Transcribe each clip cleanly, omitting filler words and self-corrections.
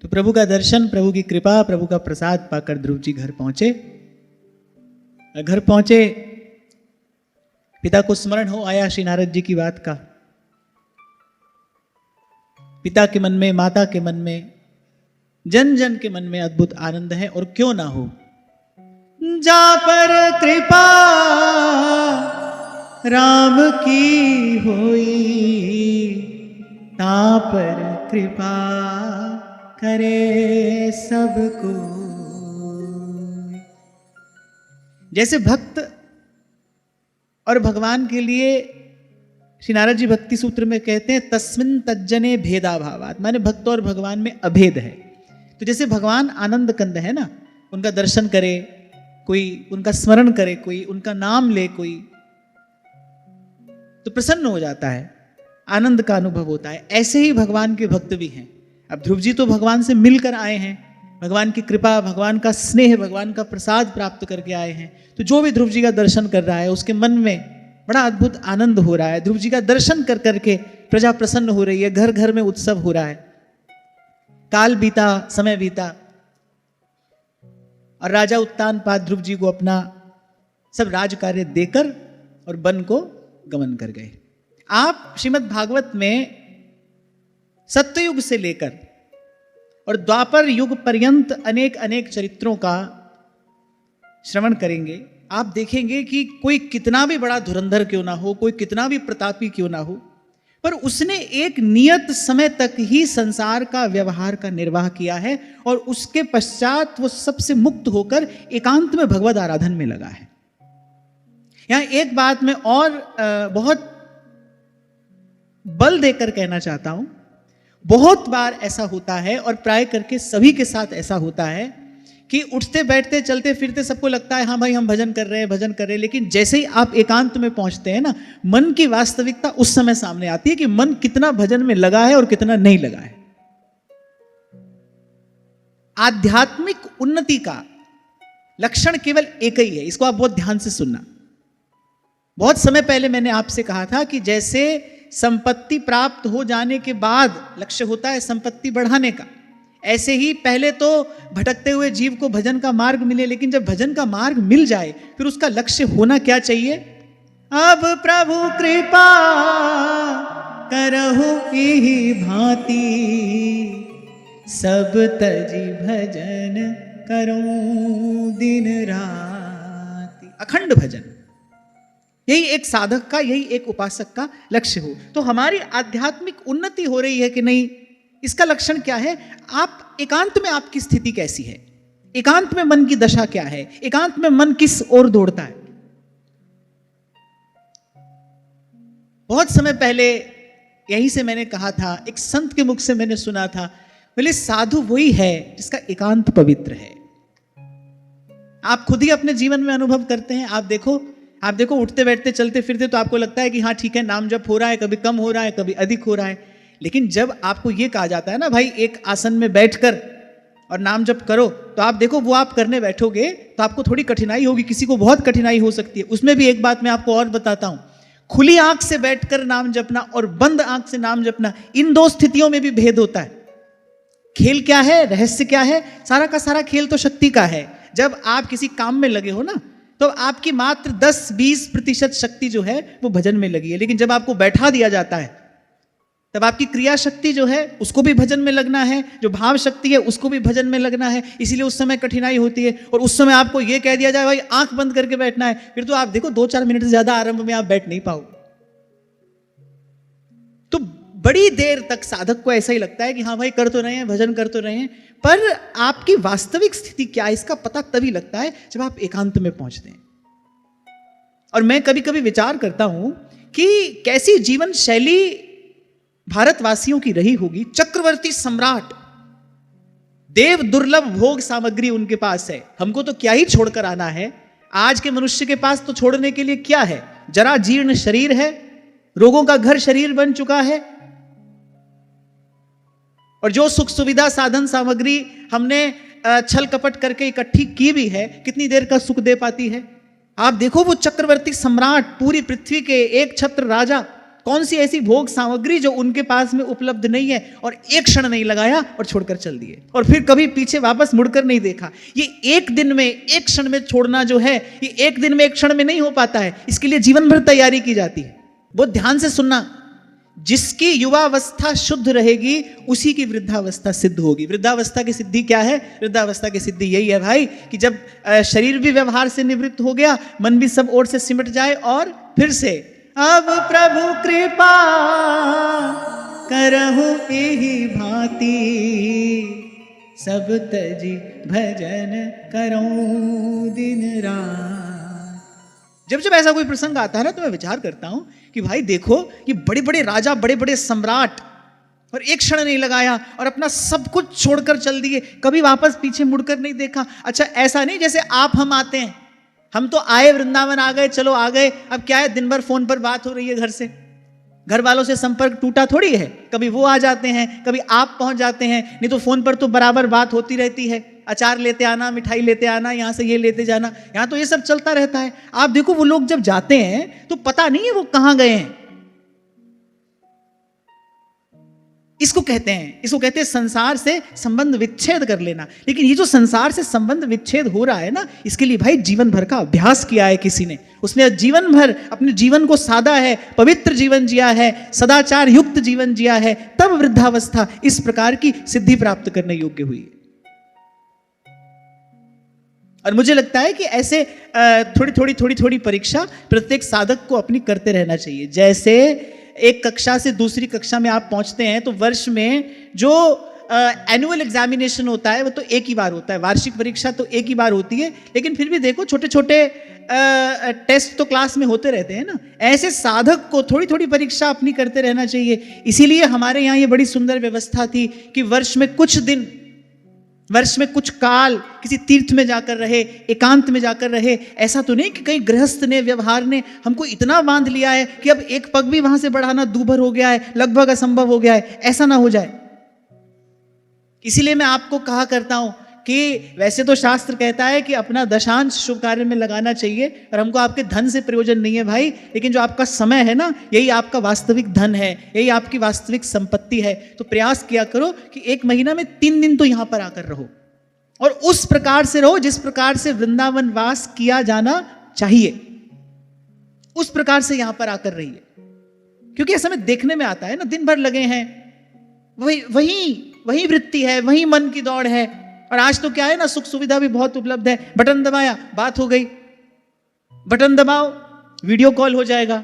तो प्रभु का दर्शन, प्रभु की कृपा, प्रभु का प्रसाद पाकर ध्रुव जी घर पहुंचे। घर पहुंचे, पिता को स्मरण हो आया श्री नारद जी की बात का। पिता के मन में, माता के मन में, जन जन के मन में अद्भुत आनंद है। और क्यों ना हो, जा पर कृपा राम की होई, ता पर कृपा करे सबको। जैसे भक्त और भगवान के लिए श्री नारद जी भक्ति सूत्र में कहते हैं तस्मिन् तज्जने भेदाभावात्, माने भक्त और भगवान में अभेद है। तो जैसे भगवान आनंद कंद है ना, उनका दर्शन करे कोई, उनका स्मरण करे कोई, उनका नाम ले कोई, तो प्रसन्न हो जाता है, आनंद का अनुभव होता है। ऐसे ही भगवान के भक्त भी हैं। अब ध्रुव जी तो भगवान से मिलकर आए हैं, भगवान की कृपा, भगवान का स्नेह, भगवान का प्रसाद प्राप्त करके आए हैं। तो जो भी ध्रुव जी का दर्शन कर रहा है उसके मन में बड़ा अद्भुत आनंद हो रहा है। ध्रुव जी का दर्शन कर करके प्रजा प्रसन्न हो रही है, घर घर में उत्सव हो रहा है। काल बीता, समय बीता और राजा उत्तानपाद ध्रुव जी को अपना सब राज कार्य देकर और वन को गमन कर गए। आप श्रीमद् भागवत में सत्ययुग से लेकर और द्वापर युग पर्यंत अनेक अनेक चरित्रों का श्रवण करेंगे। आप देखेंगे कि कोई कितना भी बड़ा धुरंधर क्यों ना हो, कोई कितना भी प्रतापी क्यों ना हो, पर उसने एक नियत समय तक ही संसार का व्यवहार का निर्वाह किया है और उसके पश्चात वो सबसे मुक्त होकर एकांत में भगवद आराधन में लगा है। यहां एक बात मैं और बहुत बल देकर कहना चाहता हूं। बहुत बार ऐसा होता है और प्राय करके सभी के साथ ऐसा होता है कि उठते बैठते चलते फिरते सबको लगता है हाँ भाई हम भजन कर रहे हैं, भजन कर रहे हैं, लेकिन जैसे ही आप एकांत में पहुंचते हैं ना, मन की वास्तविकता उस समय सामने आती है कि मन कितना भजन में लगा है और कितना नहीं लगा है। आध्यात्मिक उन्नति का लक्षण केवल एक ही है, इसको आप बहुत ध्यान से सुनना। बहुत समय पहले मैंने आपसे कहा था कि जैसे संपत्ति प्राप्त हो जाने के बाद लक्ष्य होता है संपत्ति बढ़ाने का, ऐसे ही पहले तो भटकते हुए जीव को भजन का मार्ग मिले, लेकिन जब भजन का मार्ग मिल जाए फिर उसका लक्ष्य होना क्या चाहिए? अब प्रभु कृपा करहु इहि भांति, सब तजी भजन करूं दिन राति। अखंड भजन, यही एक साधक का, यही एक उपासक का लक्ष्य हो। तो हमारी आध्यात्मिक उन्नति हो रही है कि नहीं, इसका लक्षण क्या है? आप एकांत में आपकी स्थिति कैसी है, एकांत में मन की दशा क्या है, एकांत में मन किस ओर दौड़ता है। बहुत समय पहले यहीं से मैंने कहा था, एक संत के मुख से मैंने सुना था, बोले साधु वही है जिसका एकांत पवित्र है। आप खुद ही अपने जीवन में अनुभव करते हैं। आप देखो उठते बैठते चलते फिरते तो आपको लगता है कि हाँ ठीक है, नाम जप हो रहा है, कभी कम हो रहा है, कभी अधिक हो रहा है, लेकिन जब आपको ये कहा जाता है ना भाई एक आसन में बैठकर और नाम जप करो, तो आप देखो वो आप करने बैठोगे तो आपको थोड़ी कठिनाई होगी, किसी को बहुत कठिनाई हो सकती है। उसमें भी एक बात मैं आपको और बताता हूं, खुली आंख से बैठकर नाम जपना और बंद आंख से नाम जपना, इन दो स्थितियों में भी भेद होता है। खेल क्या है, रहस्य क्या है? सारा का सारा खेल तो शक्ति का है। जब आप किसी काम में लगे हो ना, तो आपकी मात्र 10-20% शक्ति जो है वो भजन में लगी है, लेकिन जब आपको बैठा दिया जाता है तब आपकी क्रिया शक्ति जो है उसको भी भजन में लगना है, जो भाव शक्ति है उसको भी भजन में लगना है। इसीलिए उस समय कठिनाई होती है। और उस समय आपको यह कह दिया जाए भाई आंख बंद करके बैठना है, फिर तो आप देखो 2-4 मिनट से ज्यादा आरंभ में आप बैठ नहीं पाओगे। तो बड़ी देर तक साधक को ऐसा ही लगता है कि हाँ भाई कर तो रहे हैं, भजन कर तो रहे हैं, पर आपकी वास्तविक स्थिति क्या है इसका पता तभी लगता है जब आप एकांत में पहुंचते हैं। और मैं कभी कभी विचार करता हूं कि कैसी जीवन शैली भारतवासियों की रही होगी। चक्रवर्ती सम्राट, देव दुर्लभ भोग सामग्री उनके पास है, हमको तो क्या ही छोड़कर आना है। आज के मनुष्य के पास तो छोड़ने के लिए क्या है? जरा जीर्ण शरीर है, रोगों का घर शरीर बन चुका है, और जो सुख सुविधा साधन सामग्री हमने छल कपट करके इकट्ठी की भी है, कितनी देर का सुख दे पाती है? आप देखो वो चक्रवर्ती सम्राट, पूरी पृथ्वी के एक छत्र राजा, कौन सी ऐसी भोग सामग्री जो उनके पास में उपलब्ध नहीं है, और एक क्षण नहीं लगाया और छोड़कर चल दिए, और फिर कभी पीछे वापस मुड़कर नहीं देखा। ये एक दिन में, एक क्षण में छोड़ना जो है, ये एक दिन में, एक क्षण में नहीं हो पाता है। इसके लिए जीवन भर तैयारी की जाती है। बहुत ध्यान से सुनना, जिसकी युवावस्था शुद्ध रहेगी उसी की वृद्धावस्था सिद्ध होगी। वृद्धावस्था की सिद्धि क्या है? वृद्धावस्था की सिद्धि यही है भाई कि जब शरीर भी व्यवहार से निवृत्त हो गया, मन भी सब ओर से सिमट जाए, और फिर से अब प्रभु कृपा करहु एहि भांति, सब तजी भजन करऊं दिन रात। जब जब ऐसा कोई प्रसंग आता है ना, तो मैं विचार करता हूं कि भाई देखो, ये बड़े बड़े राजा, बड़े बड़े सम्राट, और एक क्षण नहीं लगाया और अपना सब कुछ छोड़कर चल दिए, कभी वापस पीछे मुड़कर नहीं देखा। अच्छा, ऐसा नहीं जैसे आप हम आते हैं, हम तो आए, वृंदावन आ गए, चलो आ गए, अब क्या है, दिन भर फोन पर बात हो रही है घर से, घर वालों से संपर्क टूटा थोड़ी है। कभी वो आ जाते हैं, कभी आप पहुंच जाते हैं, नहीं तो फोन पर तो बराबर बात होती रहती है। अचार लेते आना, मिठाई लेते आना, यहां से ये लेते जाना, यहां तो ये सब चलता रहता है। आप देखो, वो लोग जब जाते हैं तो पता नहीं है वो कहां गए हैं। इसको कहते हैं संसार से संबंध विच्छेद कर लेना। लेकिन ये जो संसार से संबंध विच्छेद हो रहा है ना, इसके लिए भाई जीवन भर का अभ्यास किया है किसी ने, उसने जीवन भर अपने जीवन को साधा है, पवित्र जीवन जिया है, सदाचार युक्त जीवन जिया है, तब वृद्धावस्था इस प्रकार की सिद्धि प्राप्त करने योग्य हुई है। और मुझे लगता है कि ऐसे थोड़ी थोड़ी परीक्षा प्रत्येक साधक को अपनी करते रहना चाहिए। जैसे एक कक्षा से दूसरी कक्षा में आप पहुंचते हैं, तो वर्ष में जो एनुअल एग्जामिनेशन होता है वो तो एक ही बार होता है, वार्षिक परीक्षा तो एक ही बार होती है, लेकिन फिर भी देखो छोटे छोटे टेस्ट तो क्लास में होते रहते हैं ना। ऐसे साधक को थोड़ी थोड़ी परीक्षा अपनी करते रहना चाहिए। इसीलिए हमारे यहाँ ये बड़ी सुंदर व्यवस्था थी कि वर्ष में कुछ दिन, वर्ष में कुछ काल किसी तीर्थ में जाकर रहे, एकांत में जाकर रहे। ऐसा तो नहीं कि कहीं गृहस्थ ने, व्यवहार ने हमको इतना बांध लिया है कि अब एक पग भी वहां से बढ़ाना दूभर हो गया है, लगभग असंभव हो गया है, ऐसा ना हो जाए। इसीलिए मैं आपको कहा करता हूं कि वैसे तो शास्त्र कहता है कि अपना दशांश शुभ कार्य में लगाना चाहिए, और हमको आपके धन से प्रयोजन नहीं है भाई, लेकिन जो आपका समय है ना, यही आपका वास्तविक धन है, यही आपकी वास्तविक संपत्ति है। तो प्रयास किया करो कि एक महीना में 3 दिन तो यहां पर आकर रहो, और उस प्रकार से रहो जिस प्रकार से वृंदावन वास किया जाना चाहिए, उस प्रकार से यहां पर आकर रहिए। क्योंकि ऐसा में देखने में आता है ना, दिन भर लगे हैं, वही वृत्ति है, वही मन की दौड़ है। और आज तो क्या है ना, सुख सुविधा भी बहुत उपलब्ध है, बटन दबाया बात हो गई, बटन दबाओ वीडियो कॉल हो जाएगा।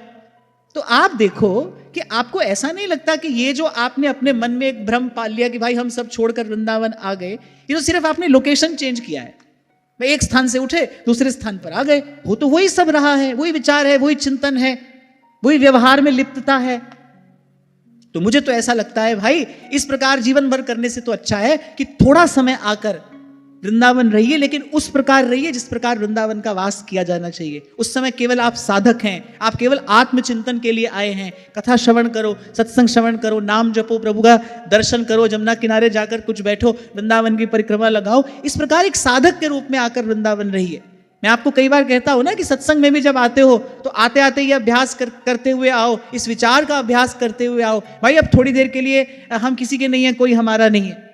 तो आप देखो कि आपको ऐसा नहीं लगता कि ये जो आपने अपने मन में एक भ्रम पाल लिया कि भाई हम सब छोड़कर वृंदावन आ गए, ये तो सिर्फ आपने लोकेशन चेंज किया है। भाई एक स्थान से उठे दूसरे स्थान पर आ गए, वो तो वही सब रहा है, वही विचार है, वही चिंतन है, वही व्यवहार में लिप्तता है। तो मुझे तो ऐसा लगता है भाई, इस प्रकार जीवन भर करने से तो अच्छा है कि थोड़ा समय आकर वृंदावन रहिए, लेकिन उस प्रकार रहिए जिस प्रकार वृंदावन का वास किया जाना चाहिए। उस समय केवल आप साधक हैं, आप केवल आत्मचिंतन के लिए आए हैं। कथा श्रवण करो, सत्संग श्रवण करो, नाम जपो, प्रभु का दर्शन करो, जमुना किनारे जाकर कुछ बैठो, वृंदावन की परिक्रमा लगाओ। इस प्रकार एक साधक के रूप में आकर वृंदावन रहिए। मैं आपको कई बार कहता हूं ना कि सत्संग में भी जब आते हो तो आते आते ये अभ्यास करते हुए आओ, इस विचार का अभ्यास करते हुए आओ। भाई अब थोड़ी देर के लिए हम किसी के नहीं है, कोई हमारा नहीं है।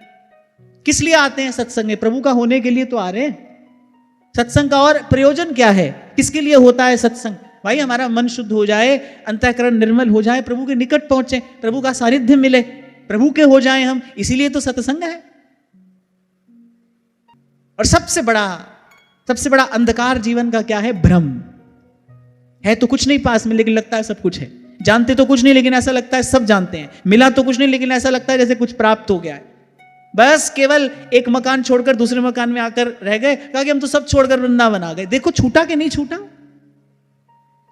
किस लिए आते हैं सत्संग में? प्रभु का होने के लिए तो आ रहे हैं। सत्संग का और प्रयोजन क्या है? किसके लिए होता है सत्संग? भाई हमारा मन शुद्ध हो जाए, अंतःकरण निर्मल हो जाए, प्रभु के निकट पहुंचे, प्रभु का सानिध्य मिले, प्रभु के हो जाए हम, इसीलिए तो सत्संग है। और सबसे बड़ा अंधकार जीवन का क्या है? भ्रम है। तो कुछ नहीं पास में, लेकिन लगता है सब कुछ है। जानते तो कुछ नहीं, लेकिन ऐसा लगता है सब जानते हैं। मिला तो कुछ नहीं, लेकिन ऐसा लगता है जैसे कुछ प्राप्त हो गया है। बस केवल एक मकान छोड़कर दूसरे मकान में आकर रह गए, कहा कि हम तो सब छोड़कर वृंदावन आ गए। देखो छूटा कि नहीं छूटा?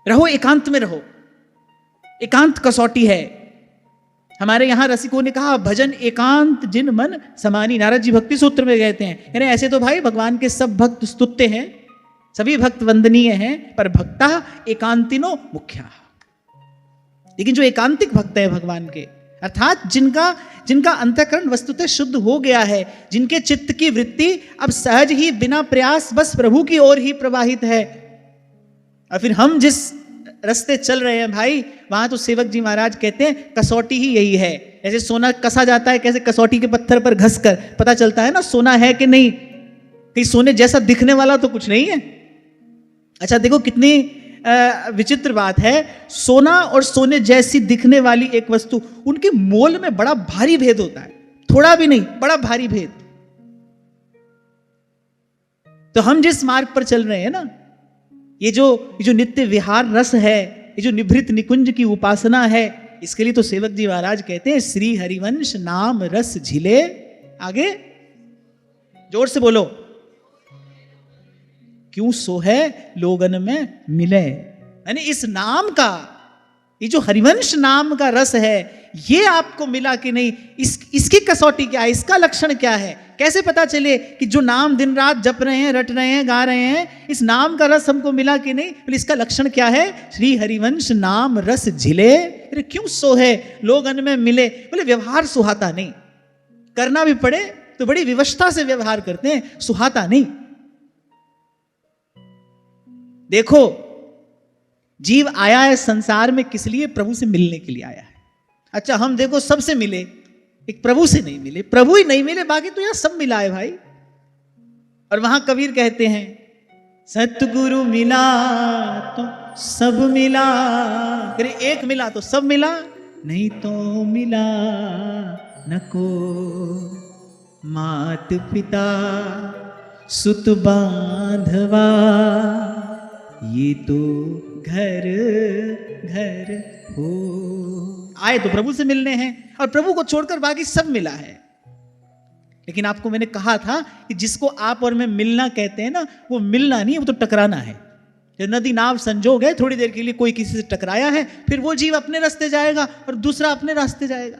रहो, एकांत में रहो। एकांत कसौटी है। हमारे यहां रसिकों ने कहा, भजन एकांत जिन मन समानी। नारद जी भक्ति सूत्र में कहते हैं, यानी ऐसे तो भाई भगवान के सब भक्त स्तुत्य हैं, सभी भक्त वंदनीय हैं, पर भक्ता एकांतिनो मुख्या। लेकिन जो एकांतिक भक्त है भगवान के, अर्थात जिनका अंतःकरण वस्तुतः शुद्ध हो गया है, जिनके चित्त की वृत्ति अब सहज ही बिना प्रयास बस प्रभु की ओर ही प्रवाहित है। और फिर हम जिस रास्ते चल रहे हैं भाई, वहां तो सेवक जी महाराज कहते हैं कसौटी ही यही है। जैसे सोना कसा जाता है, कैसे कसौटी के पत्थर पर घस कर पता चलता है ना सोना है कि नहीं, कहीं सोने जैसा दिखने वाला तो कुछ नहीं है। अच्छा देखो कितनी विचित्र बात है, सोना और सोने जैसी दिखने वाली एक वस्तु, उनके मोल में बड़ा भारी भेद होता है, थोड़ा भी नहीं, बड़ा भारी भेद। तो हम जिस मार्ग पर चल रहे हैं ना, ये जो नित्य विहार रस है, ये जो निभृत निकुंज की उपासना है, इसके लिए तो सेवक जी महाराज कहते हैं श्री हरिवंश नाम रस झिले। आगे जोर से बोलो, क्यों सो है लोगन में मिले। यानी इस नाम का, ये जो हरिवंश नाम का रस है, ये आपको मिला कि नहीं, इसकी कसौटी क्या है, इसका लक्षण क्या है, कैसे पता चले कि जो नाम दिन रात जप रहे हैं, रट रहे हैं, गा रहे हैं, इस नाम का रस हमको मिला कि नहीं, बोले इसका लक्षण क्या है, श्री हरिवंश नाम रस झिले। अरे क्यों सो है लोगन में मिले, बोले व्यवहार सुहाता नहीं, करना भी पड़े तो बड़ी विवशता से व्यवहार करते हैं, सुहाता नहीं। देखो जीव आया है संसार में किस लिए, प्रभु से मिलने के लिए आया है। अच्छा हम देखो सबसे मिले, एक प्रभु से नहीं मिले, प्रभु ही नहीं मिले, बाकी तो यहां सब मिला है भाई। और वहां कबीर कहते हैं सतगुरु मिला तो सब मिला, अरे एक मिला तो सब मिला, नहीं तो मिला न को मात पिता सुत बांधवा, ये तो घर घर हो। आए तो प्रभु से मिलने हैं, और प्रभु को छोड़कर बाकी सब मिला है। लेकिन आपको मैंने कहा था कि जिसको आप और मैं मिलना कहते हैं ना, वो मिलना नहीं है, वो तो टकराना है। नदी नाव संजोग है, थोड़ी देर के लिए कोई किसी से टकराया है, फिर वो जीव अपने रास्ते जाएगा और दूसरा अपने रास्ते जाएगा।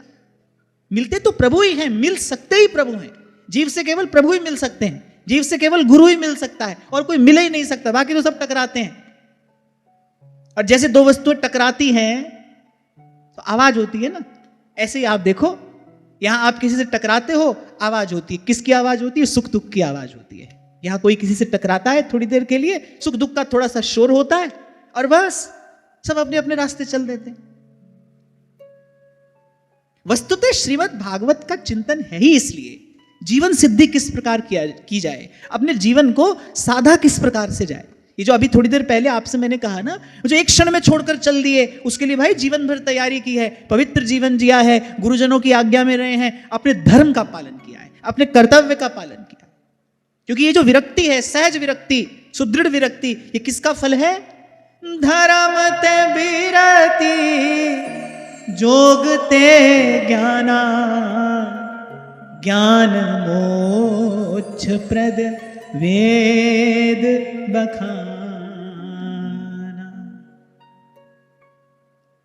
मिलते तो प्रभु ही हैं, मिल सकते ही प्रभु हैं। जीव से केवल प्रभु ही मिल सकते हैं, जीव से केवल गुरु ही मिल सकता है, और कोई मिल ही नहीं सकता, बाकी तो सब टकराते हैं। और जैसे दो वस्तुएं टकराती हैं तो आवाज होती है ना, ऐसे ही आप देखो यहां आप किसी से टकराते हो, आवाज होती है। किसकी आवाज होती है, सुख दुख की आवाज होती है। यहां कोई किसी से टकराता है, थोड़ी देर के लिए सुख दुख का थोड़ा सा शोर होता है, और बस सब अपने अपने रास्ते चल देते हैं। वस्तुतः श्रीमद् भागवत का चिंतन है ही इसलिए, जीवन सिद्धि किस प्रकार की जाए, अपने जीवन को साधा किस प्रकार से जाए। ये जो अभी थोड़ी देर पहले आपसे मैंने कहा ना, जो एक क्षण में छोड़कर चल दिए, उसके लिए भाई जीवन भर तैयारी की है, पवित्र जीवन जिया है, गुरुजनों की आज्ञा में रहे हैं, अपने धर्म का पालन किया है, अपने कर्तव्य का पालन किया। क्योंकि ये जो विरक्ति है, सहज विरक्ति, सुदृढ़ विरक्ति, ये किसका फल है, धर्म ते विरति जोगते ज्ञाना, ज्ञान मोक्ष प्रद वेद बखाना।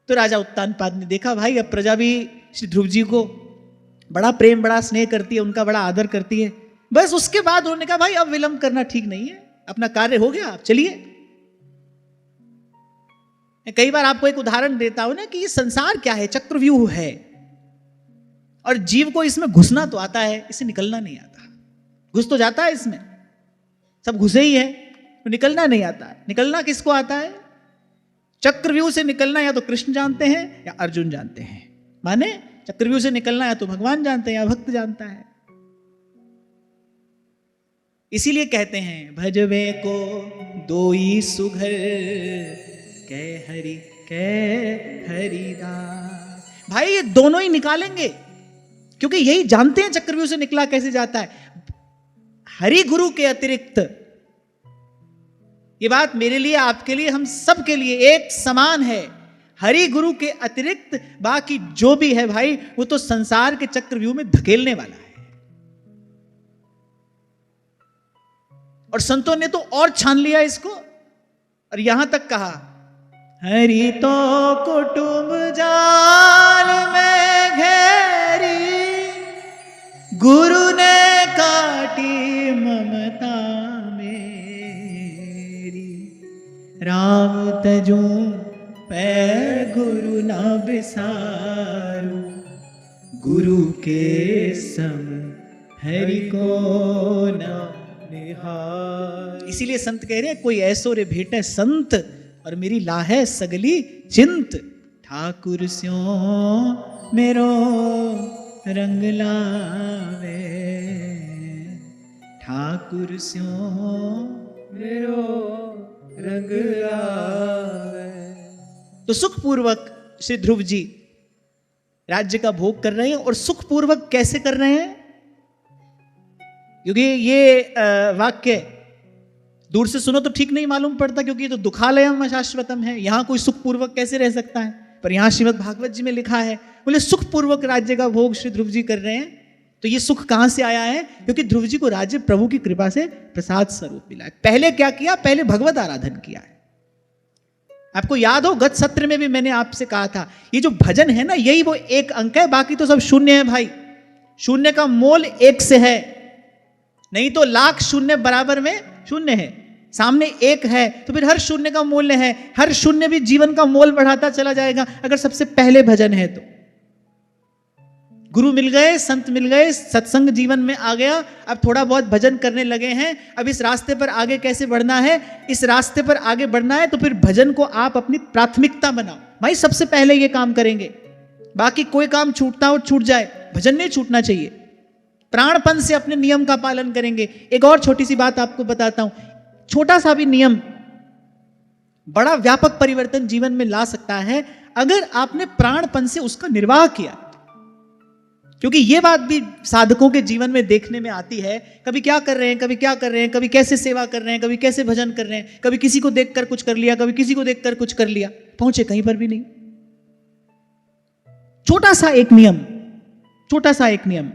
तो राजा उत्तानपाद ने देखा भाई अब प्रजा भी श्री ध्रुव जी को बड़ा प्रेम बड़ा स्नेह करती है, उनका बड़ा आदर करती है। बस उसके बाद उन्होंने कहा भाई अब विलंब करना ठीक नहीं है, अपना कार्य हो गया, आप चलिए। कई बार आपको एक उदाहरण देता हूं ना कि ये संसार क्या है, चक्रव्यूह है, और जीव को इसमें घुसना तो आता है, इसे निकलना नहीं आता। घुस तो जाता है इसमें, सब घुसे ही है, तो निकलना नहीं आता। निकलना किसको आता है, चक्रव्यूह से निकलना या तो कृष्ण जानते हैं या अर्जुन जानते हैं। माने चक्रव्यूह से निकलना या तो भगवान जानते हैं या भक्त जानता है। इसीलिए कहते हैं भजवे को दोई सुघर कै हरिदास। भाई ये दोनों ही निकालेंगे, क्योंकि यही जानते हैं चक्रव्यूह से निकला कैसे जाता है। हरि गुरु के अतिरिक्त, ये बात मेरे लिए आपके लिए हम सब के लिए एक समान है, हरि गुरु के अतिरिक्त बाकी जो भी है भाई वो तो संसार के चक्रव्यूह में धकेलने वाला है। और संतों ने तो और छान लिया इसको, और यहां तक कहा हरि तो कुटुंब जाल में घेरी, गुरु ने काटी ममता मेरी, राम तजू पै गुरु ना बिसारू, गुरु के सम हरि को ना निहार। इसीलिए संत कह रहे हैं कोई ऐसो रे भेटे संत, और मेरी लाहे सगली चिंत। ठाकुर स्यों मेरो रंग लावे, ठाकुर स्यों मेरो रंग लावे। तो सुखपूर्वक श्री ध्रुव जी राज्य का भोग कर रहे हैं। और सुखपूर्वक कैसे कर रहे हैं? क्योंकि ये वाक्य दूर से सुनो तो ठीक नहीं मालूम पड़ता, क्योंकि ये तो दुखालयम अशाश्वतम है, यहां कोई सुखपूर्वक कैसे रह सकता है। पर यहां श्रीमद् भागवत जी में लिखा है, बोले सुखपूर्वक राज्य का भोग श्री ध्रुव जी कर रहे हैं। तो ये सुख कहां से आया है? क्योंकि ध्रुव जी को राज्य प्रभु की कृपा से प्रसाद स्वरूप मिला है। पहले क्या किया? पहले भगवत आराधन किया है। आपको याद हो गत सत्र में भी मैंने आपसे कहा था, ये जो भजन है ना, यही वो एक अंक है, बाकी तो सब शून्य है भाई। शून्य का मोल एक से है, नहीं तो लाख शून्य बराबर में शून्य है। सामने एक है तो फिर हर शून्य का मूल्य है, हर शून्य भी जीवन का मोल बढ़ाता चला जाएगा अगर सबसे पहले भजन है तो। गुरु मिल गए, संत मिल गए, सत्संग जीवन में आ गया, अब थोड़ा बहुत भजन करने लगे हैं। अब इस रास्ते पर आगे कैसे बढ़ना है? इस रास्ते पर आगे बढ़ना है तो फिर भजन को आप अपनी प्राथमिकता बनाओ। भाई सबसे पहले ये काम करेंगे, बाकी कोई काम छूटता हो छूट जाए, भजन नहीं छूटना चाहिए। प्राणपन से अपने नियम का पालन करेंगे। एक और छोटी सी बात आपको बताता हूं, छोटा सा भी नियम बड़ा व्यापक परिवर्तन जीवन में ला सकता है अगर आपने प्राणपन से उसका निर्वाह किया। क्योंकि यह बात भी साधकों के जीवन में देखने में आती है, कभी क्या कर रहे हैं, कभी क्या कर रहे हैं, कभी कैसे सेवा कर रहे हैं, कभी कैसे भजन कर रहे हैं, कभी किसी को देखकर कुछ कर लिया, कभी किसी को देखकर कुछ कर लिया, पहुंचे कहीं पर भी नहीं। छोटा सा एक नियम, छोटा सा एक नियम,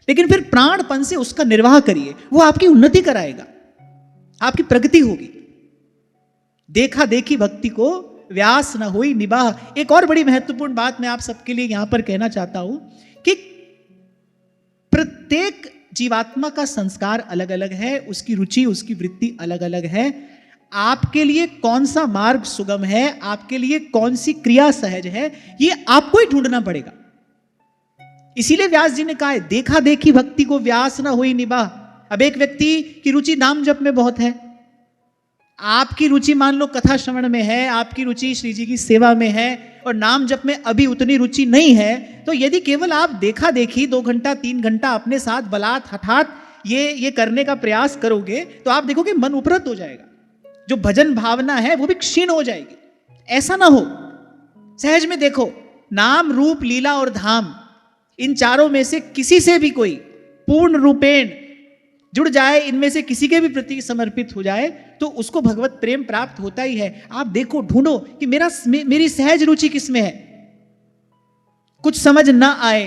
लेकिन फिर प्राणपन से उसका निर्वाह करिए, वो आपकी उन्नति कराएगा, आपकी प्रगति होगी। देखा देखी भक्ति को व्यास न होई निबाह। एक और बड़ी महत्वपूर्ण बात मैं आप सबके लिए यहां पर कहना चाहता हूं कि प्रत्येक जीवात्मा का संस्कार अलग अलग है, उसकी रुचि, उसकी वृत्ति अलग अलग है। आपके लिए कौन सा मार्ग सुगम है, आपके लिए कौन सी क्रिया सहज है, ये आपको ही ढूंढना पड़ेगा। इसीलिए व्यास जी ने कहा है, देखा देखी भक्ति को व्यास न होई निबाह। अब एक व्यक्ति की रुचि नाम जप में बहुत है, आपकी रुचि मान लो कथा श्रवण में है, आपकी रुचि श्री जी की सेवा में है, और नाम जप में अभी उतनी रुचि नहीं है, तो यदि केवल आप देखा देखी 2 घंटा 3 घंटा अपने साथ बलात् हठात ये करने का प्रयास करोगे तो आप देखोगे मन उपरत हो जाएगा, जो भजन भावना है वो भी क्षीण हो जाएगी। ऐसा ना हो, सहज में देखो, नाम रूप लीला और धाम, इन चारों में से किसी से भी कोई पूर्ण रूपेण जुड़ जाए, इनमें से किसी के भी प्रति समर्पित हो जाए तो उसको भगवत प्रेम प्राप्त होता ही है। आप देखो, ढूंढो कि मेरी सहज रुचि किसमें है। कुछ समझ ना आए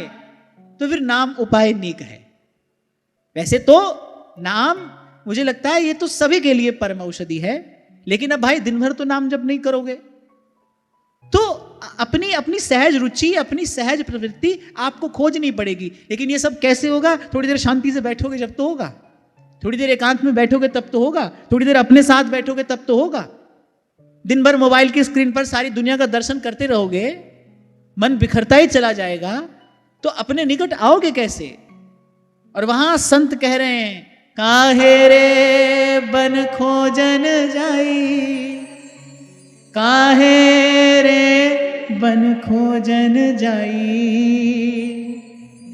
तो फिर नाम उपाय नेक है। वैसे तो नाम मुझे लगता है ये तो सभी के लिए परम औषधि है, लेकिन अब भाई दिन भर तो नाम जप नहीं करोगे तो अपनी अपनी सहज रुचि, अपनी सहज प्रवृत्ति आपको खोजनी पड़ेगी। लेकिन ये सब कैसे होगा? थोड़ी देर शांति से बैठोगे जब तो होगा, थोड़ी देर एकांत में बैठोगे तब तो होगा, थोड़ी देर अपने साथ बैठोगे तब तो होगा। दिन भर मोबाइल की स्क्रीन पर सारी दुनिया का दर्शन करते रहोगे, मन बिखरता ही चला जाएगा, तो अपने निकट आओगे कैसे? और वहां संत कह रहे हैं, काहे रे बन खोजन जाई, काहे रे बन खोजन जाई,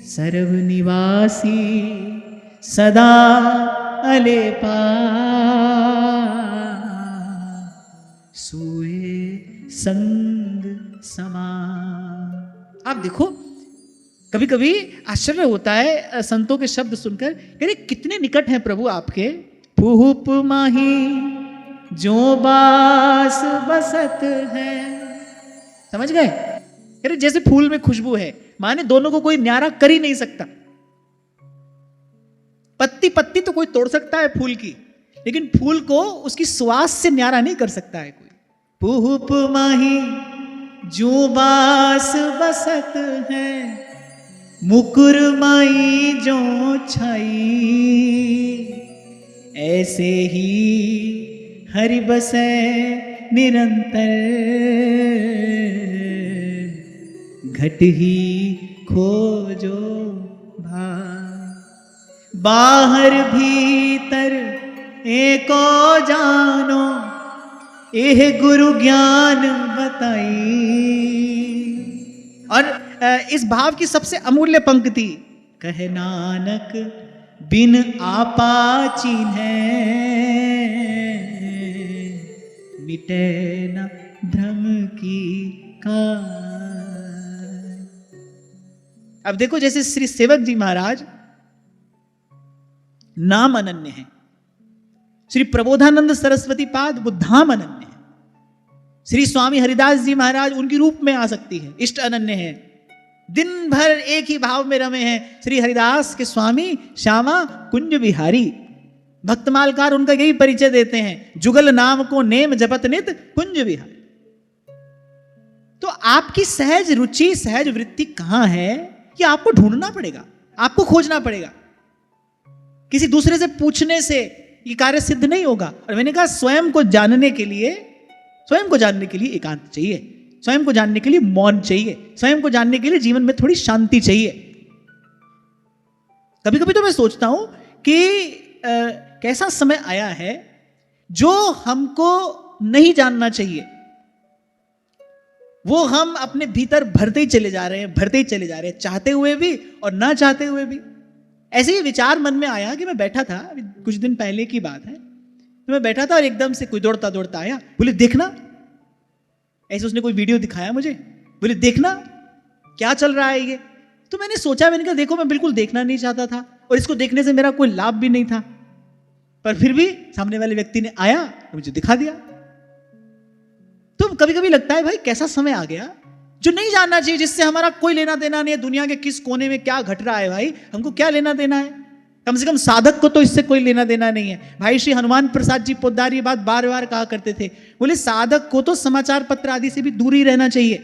सर्व निवासी सदा अलेपा, सोए संग समा। आप देखो, कभी कभी आश्चर्य होता है संतों के शब्द सुनकर, अरे कितने निकट हैं प्रभु आपके। फूप माही जो बास बसत है, समझ गए? अरे जैसे फूल में खुशबू है, माने दोनों को कोई न्यारा कर ही नहीं सकता। पत्ती पत्ती तो कोई तोड़ सकता है फूल की, लेकिन फूल को उसकी सुवास से न्यारा नहीं कर सकता है कोई। फूप माही जो बास बसत है, मुकुर माई जो छाई, ऐसे ही हरि बसे निरंतर, घट ही खोजो भाई, बाहर भीतर एको जानो, एह गुरु ज्ञान बताई। और इस भाव की सबसे अमूल्य पंक्ति, कहे नानक बिन आपा चिन्है, मिटे न भ्रम की काई। अब देखो, जैसे श्री सेवक जी महाराज नाम अनन्य है, श्री प्रबोधानंद सरस्वती पाद वो धाम अनन्य है, श्री स्वामी हरिदास जी महाराज उनकी रूप में आ सकती है, इष्ट अनन्य है, दिन भर एक ही भाव में रमे हैं। श्री हरिदास के स्वामी श्यामा कुंज बिहारी, भक्तमालकार उनका यही परिचय देते हैं, जुगल नाम को नेम जपत नित कुंज बिहारी। तो आपकी सहज रुचि, सहज वृत्ति कहां है, ये आपको ढूंढना पड़ेगा, आपको खोजना पड़ेगा। किसी दूसरे से पूछने से ये कार्य सिद्ध नहीं होगा। और मैंने कहा स्वयं को जानने के लिए एकांत चाहिए, स्वयं को जानने के लिए मौन चाहिए, स्वयं को जानने के लिए जीवन में थोड़ी शांति चाहिए। कभी कभी तो मैं सोचता हूं कि कैसा समय आया है जो हमको नहीं जानना चाहिए, वो हम अपने भीतर भरते ही चले जा रहे हैं, चाहते हुए भी और ना चाहते हुए भी। ऐसे ही विचार मन में आया कि मैं बैठा था, अभी कुछ दिन पहले की बात है, तो मैं बैठा था और एकदम से कोई दौड़ता दौड़ता आया, बोले देखना, ऐसे उसने कोई वीडियो दिखाया मुझे, बोले देखना क्या चल रहा है ये। तो मैंने सोचा, मैंने कहा देखो मैं बिल्कुल देखना नहीं चाहता था और इसको देखने से मेरा कोई लाभ भी नहीं था, पर फिर भी सामने वाले व्यक्ति ने आया और मुझे दिखा दिया। तो कभी कभी लगता है भाई कैसा समय आ गया जो नहीं जानना चाहिए, जिससे हमारा कोई लेना देना नहीं है, दुनिया के किस कोने में क्या घट रहा है भाई हमको क्या लेना देना है। कम से कम साधक को तो इससे कोई लेना देना नहीं है। भाई श्री हनुमान प्रसाद जी पोद्दार ये बात बार बार कहा करते थे, बोले साधक को तो समाचार पत्र आदि से भी दूर ही रहना चाहिए।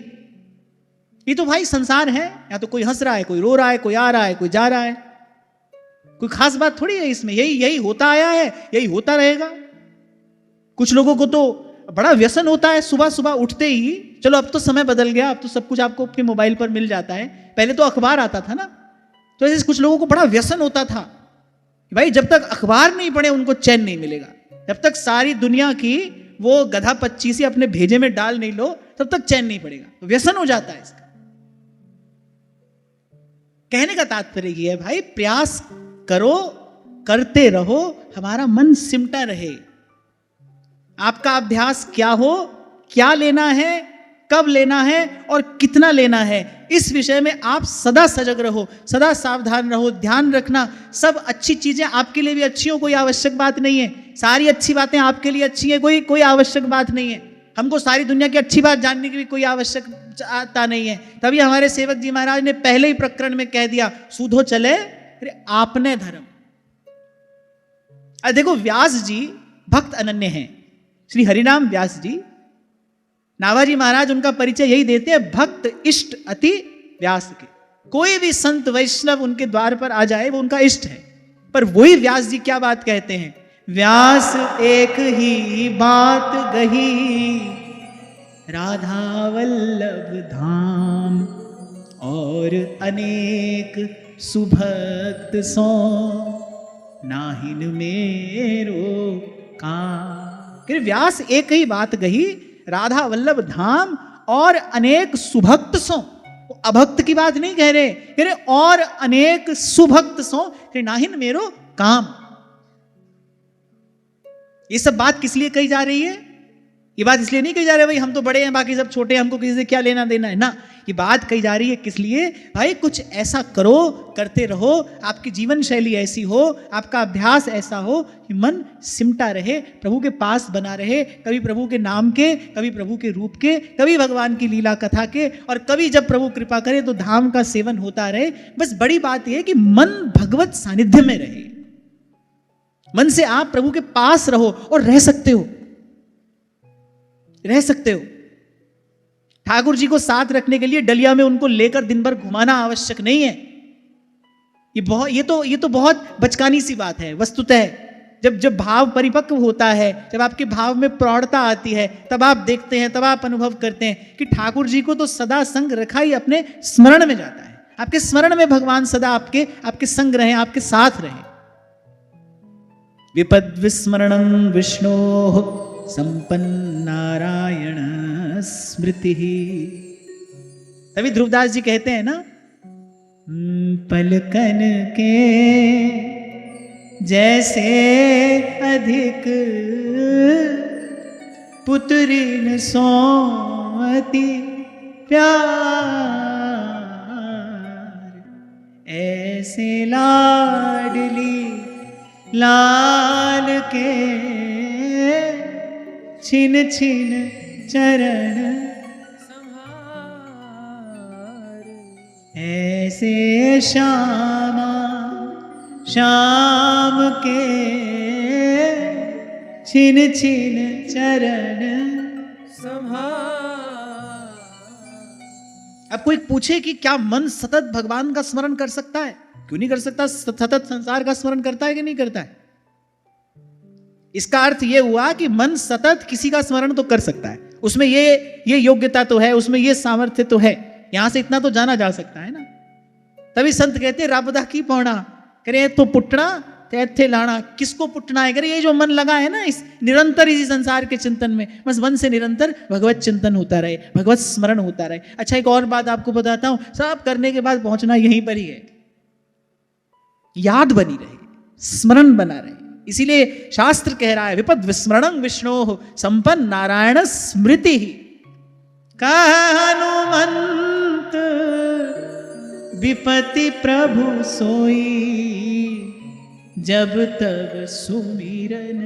ये तो भाई संसार है, या तो कोई हंस रहा है, कोई रो रहा है, कोई आ रहा है, कोई जा रहा है, कोई खास बात थोड़ी है इसमें, यही होता आया है, यही होता रहेगा। कुछ लोगों को तो बड़ा व्यसन होता है, सुबह सुबह उठते ही, चलो अब तो समय बदल गया, अब तो सब कुछ आपको अपने मोबाइल पर मिल जाता है, पहले तो अखबार आता था ना, तो ऐसे कुछ लोगों को बड़ा व्यसन होता था भाई जब तक अखबार नहीं पढ़े उनको चैन नहीं मिलेगा, जब तक सारी दुनिया की वो गधा पच्चीसी अपने भेजे में डाल नहीं लो तब तक चैन नहीं पड़ेगा, तो व्यसन हो जाता है इसका। कहने का तात्पर्य यह है भाई प्रयास करो, करते रहो, हमारा मन सिमटा रहे। आपका अभ्यास क्या हो, क्या लेना है, कब लेना है और कितना लेना है, इस विषय में आप सदा सजग रहो, सदा सावधान रहो। ध्यान रखना सब अच्छी चीजें आपके लिए भी अच्छी हो, कोई आवश्यक बात नहीं है। सारी अच्छी बातें आपके लिए अच्छी है, कोई आवश्यक बात नहीं है। हमको सारी दुनिया की अच्छी बात जानने की भी कोई आवश्यकता नहीं है। तभी हमारे सेवक जी महाराज ने पहले ही प्रकरण में कह दिया, सूधो चले आपने धर्म। देखो व्यास जी भक्त अनन्य हैं, श्री हरिनाम व्यास जी, नावाजी महाराज उनका परिचय यही देते हैं, भक्त इष्ट अति व्यास के। कोई भी संत वैष्णव उनके द्वार पर आ जाए वो उनका इष्ट है। पर वही व्यास जी क्या बात कहते हैं, व्यास एक ही बात गही, राधा वल्लभ धाम और अनेक सुभक्त सो, नाहिन मेरो काम। व्यास एक ही बात गही, राधा वल्लभ धाम और अनेक सुभक्त सो। अभक्त की बात नहीं कह रहे, और अनेक सुभक्त सो, नाहिन मेरो काम। ये सब बात किस लिए कही जा रही है? ये बात इसलिए नहीं कही जा रही है भाई हम तो बड़े हैं बाकी सब छोटे हैं, हमको किसी से क्या लेना देना है ना। ये बात कही जा रही है किस लिए, भाई कुछ ऐसा करो, करते रहो, आपकी जीवन शैली ऐसी हो, आपका अभ्यास ऐसा हो कि मन सिमटा रहे, प्रभु के पास बना रहे, कभी प्रभु के नाम के, कभी प्रभु के रूप के, कभी भगवान की लीला कथा के, और कभी जब प्रभु कृपा करे तो धाम का सेवन होता रहे। बस बड़ी बात यह है कि मन भगवत सानिध्य में रहे, मन से आप प्रभु के पास रहो और रह सकते हो। ठाकुर जी को साथ रखने के लिए डलिया में उनको लेकर दिन भर घुमाना आवश्यक नहीं है। ये तो बहुत बचकानी सी बात है। वस्तुतः जब भाव परिपक्व होता है, जब आपके भाव में प्रौढ़ता आती है, तब आप देखते हैं, तब आप अनुभव करते हैं कि ठाकुर जी को तो सदा संग रखा ही अपने स्मरण में जाता है। आपके स्मरण में भगवान सदा आपके संग रहे, आपके साथ रहे। विपद विस्मरणं विष्णोः संपन्नारायण स्मृति। तभी ध्रुवदास जी कहते हैं ना, पलकन के जैसे अधिक पुत्रिन सोमति प्यार, ऐसे लाडली लाल के छिन छिन चरण संहार, ऐसे श्यामा श्याम के छिन छिन चरण संहार। अब कोई पूछे कि क्या मन सतत भगवान का स्मरण कर सकता है? क्यों नहीं कर सकता? सतत संसार का स्मरण करता है कि नहीं करता है? इसका अर्थ यह हुआ कि मन सतत किसी का स्मरण तो कर सकता है, उसमें ये योग्यता तो है, उसमें ये सामर्थ्य तो है, यहां से इतना तो जाना जा सकता है ना। तभी संत कहते रब दा की पौना, करे तो पुटना थे लाना। किसको पुटना है? करे ये जो मन लगा है ना इस निरंतर इसी संसार के चिंतन में, बस मन से निरंतर भगवत चिंतन होता रहे, भगवत स्मरण होता रहे। अच्छा, एक और बात आपको बताता हूं, सब करने के बाद पहुंचना यहीं पर ही है, याद बनी रहे, स्मरण बना रहे। इसीलिए शास्त्र कह रहा है विपद विस्मरणं विष्णो संपन्न नारायण स्मृति। हनुमंत विपति प्रभु सोई, जब तब सुमिरन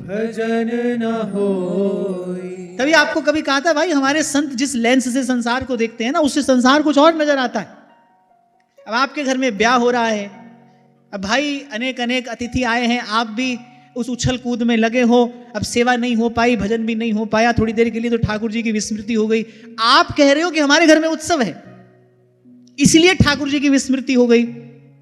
भजन न होई। तभी आपको कभी कहा था भाई, हमारे संत जिस लेंस से संसार को देखते हैं ना, उससे संसार कुछ और नजर आता है। अब आपके घर में ब्याह हो रहा है, अब भाई अनेक अनेक अतिथि आए हैं, आप भी उस उछल कूद में लगे हो, अब सेवा नहीं हो पाई, भजन भी नहीं हो पाया, थोड़ी देर के लिए तो ठाकुर जी की विस्मृति हो गई। आप कह रहे हो कि हमारे घर में उत्सव है इसलिए ठाकुर जी की विस्मृति हो गई।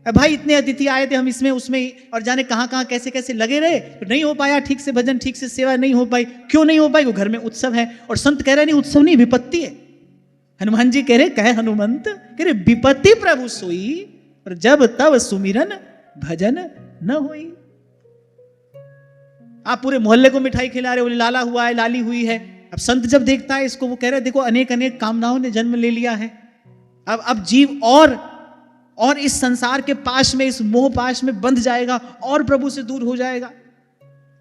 अब भाई इतने अतिथि आए थे, हम इसमें उसमें और जाने कहां कहां कैसे कैसे लगे रहे, तो नहीं हो पाया ठीक से भजन, ठीक से सेवा नहीं हो पाई। क्यों नहीं हो पाई? वो घर में उत्सव है। और संत कह रहे नहीं उत्सव नहीं, विपत्ति है। हनुमान जी कह रहे, कहे हनुमंत कह रहे विपत्ति प्रभु सोई, और जब तब सुमिरन भजन न होई। आप पूरे मोहल्ले को मिठाई खिला रहे हो, लाला हुआ है, लाली हुई है। अब संत जब देखता है इसको, वो कह रहे देखो अनेक अनेक कामनाओं ने जन्म ले लिया है। अब जीव और इस संसार के पाश में, इस मोह पाश में बंध जाएगा और प्रभु से दूर हो जाएगा।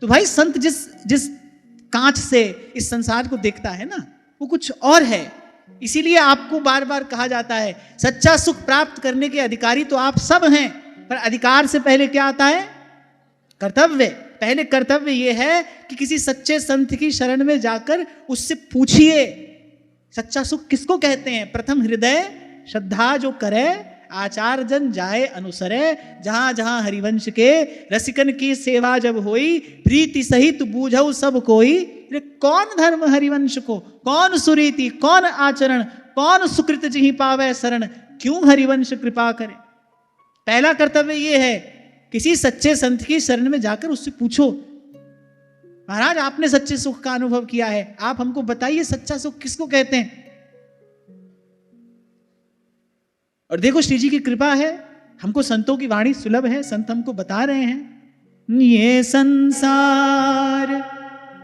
तो भाई संत जिस कांच से इस संसार को देखता है ना, वो कुछ और है। इसीलिए आपको बार बार कहा जाता है सच्चा सुख प्राप्त करने के अधिकारी तो आप सब हैं, पर अधिकार से पहले क्या आता है? कर्तव्य। पहले कर्तव्य यह है कि किसी सच्चे संत की शरण में जाकर उससे पूछिए सच्चा सुख किसको कहते हैं। प्रथम हृदय श्रद्धा जो करे, आचार जन जाए अनुसरे, जहां जहां हरिवंश के रसिकन की सेवा जब होई, प्रीति सहित बूझऊ सब कोई। कौन धर्म हरिवंश को, कौन सुरीति, कौन आचरण, कौन सुकृत जिहि पावे शरण, क्यों हरिवंश कृपा करे। पहला कर्तव्य यह है, किसी सच्चे संत की शरण में जाकर उससे पूछो, महाराज आपने सच्चे सुख का अनुभव किया है, आप हमको बताइए सच्चा सुख किसको कहते हैं। और देखो श्री जी की कृपा है, हमको संतों की वाणी सुलभ है, संत हमको बता रहे हैं ये संसार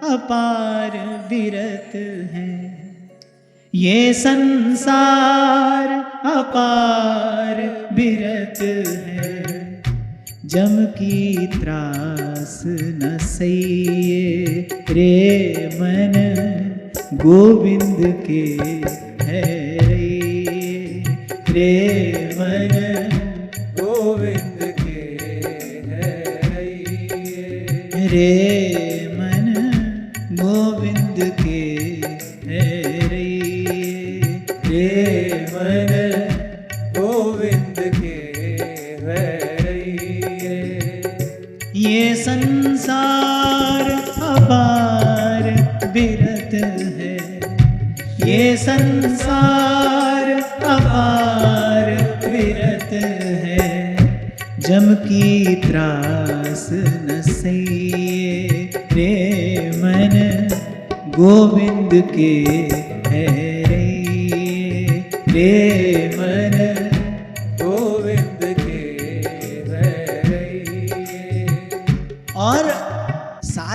अपार विरत है, ये संसार अपार विरत है, जम की त्रास न सहिए रे मन, गोविंद के है रे मन, गोविंद के है रे मन, गोविंद के है रे मन, गोविंद के है। ये संसार अपार विरत है, ये संसार अपार विरत है, जम की त्रास न सहिए रे मन, गोविंद के है रे मन, गोविंद के है। और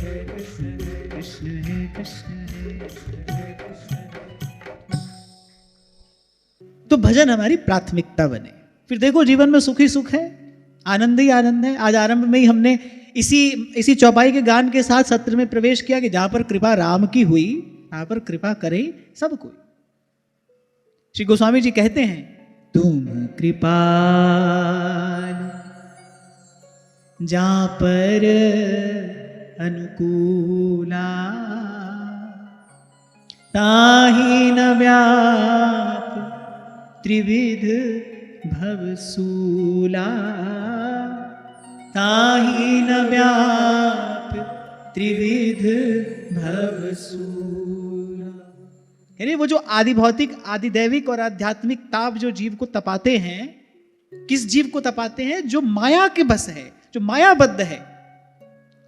कृष्ण है कृष्ण है। तो भजन हमारी प्राथमिकता बने, फिर देखो जीवन में सुख ही सुख है, आनंद ही आनंद है। आज आरंभ में ही हमने इसी चौपाई के गान के साथ सत्र में प्रवेश किया कि जहां पर कृपा राम की हुई वहां पर कृपा करे सब कोई। श्री गोस्वामी जी कहते हैं, तुम कृपाल जहां पर अनुकूला, ताहि न व्याप त्रिविध भवसूला, ताहि न व्याप त्रिविध भवसूला। यानी वो जो आदि भौतिक, आदि दैविक और आध्यात्मिक ताप जो जीव को तपाते हैं, किस जीव को तपाते हैं? जो माया के बस है, जो मायाबद्ध है,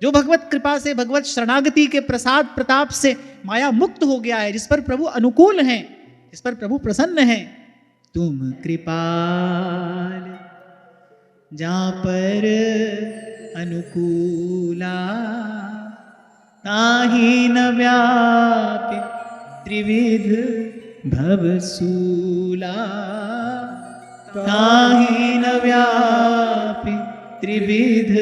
जो भगवत कृपा से, भगवत शरणागति के प्रसाद प्रताप से माया मुक्त हो गया है, जिस पर प्रभु अनुकूल हैं, जिस पर प्रभु प्रसन्न हैं। तुम कृपाल जहां पर अनुकूला, ताहि न व्यापि त्रिविध भवसूला, ताहि न व्यापि त्रिविध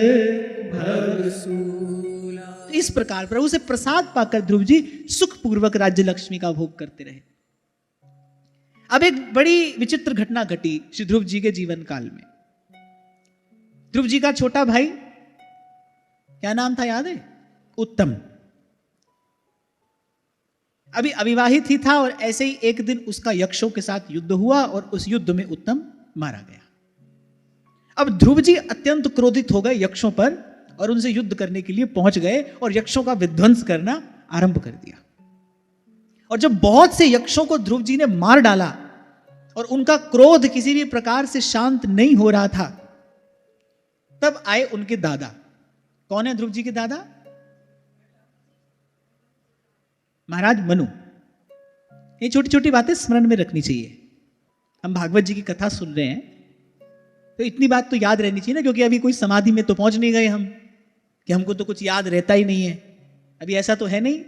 भवसूला। इस प्रकार प्रभु से प्रसाद पाकर ध्रुव जी सुखपूर्वक राज्य लक्ष्मी का भोग करते रहे। अब एक बड़ी विचित्र घटना घटी श्री ध्रुव जी के जीवन काल में। ध्रुव जी का छोटा भाई, क्या नाम था याद है? उत्तम। अभी अविवाहित ही था और ऐसे ही एक दिन उसका यक्षों के साथ युद्ध हुआ और उस युद्ध में उत्तम मारा गया। अब ध्रुव जी अत्यंत क्रोधित हो गए यक्षों पर और उनसे युद्ध करने के लिए पहुंच गए और यक्षों का विध्वंस करना आरंभ कर दिया। और जब बहुत से यक्षों को ध्रुव जी ने मार डाला और उनका क्रोध किसी भी प्रकार से शांत नहीं हो रहा था, तब आए उनके दादा। कौन है ध्रुव जी के दादा? महाराज मनु। ये छोटी छोटी बातें स्मरण में रखनी चाहिए। हम भागवत जी की कथा सुन रहे हैं तो इतनी बात तो याद रहनी चाहिए ना, क्योंकि अभी कोई समाधि में तो पहुंच नहीं गए हम कि हमको तो कुछ याद रहता ही नहीं है। अभी ऐसा तो है नहीं।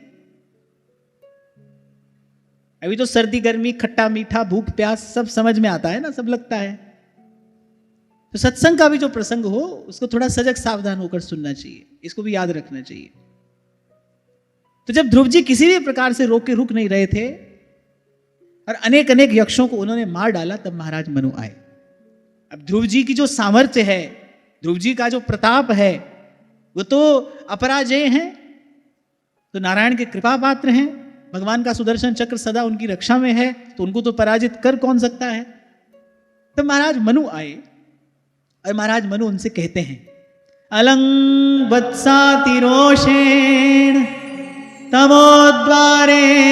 अभी तो सर्दी गर्मी, खट्टा मीठा, भूख प्यास सब समझ में आता है ना, सब लगता है। तो सत्संग का भी जो प्रसंग हो उसको थोड़ा सजग सावधान होकर सुनना चाहिए, इसको भी याद रखना चाहिए। तो जब ध्रुव जी किसी भी प्रकार से रोक के रुक नहीं रहे थे और अनेक अनेक यक्षों को उन्होंने मार डाला, तब महाराज मनु आए। अब ध्रुव जी की जो सामर्थ्य है, ध्रुव जी का जो प्रताप है, वो तो अपराजय हैं, तो नारायण के कृपा पात्र हैं। भगवान का सुदर्शन चक्र सदा उनकी रक्षा में है, तो उनको तो पराजित कर कौन सकता है। तब महाराज मनु आए और महाराज मनु उनसे कहते हैं, अलंग वत्सातिरोषेण तमोद्वारेण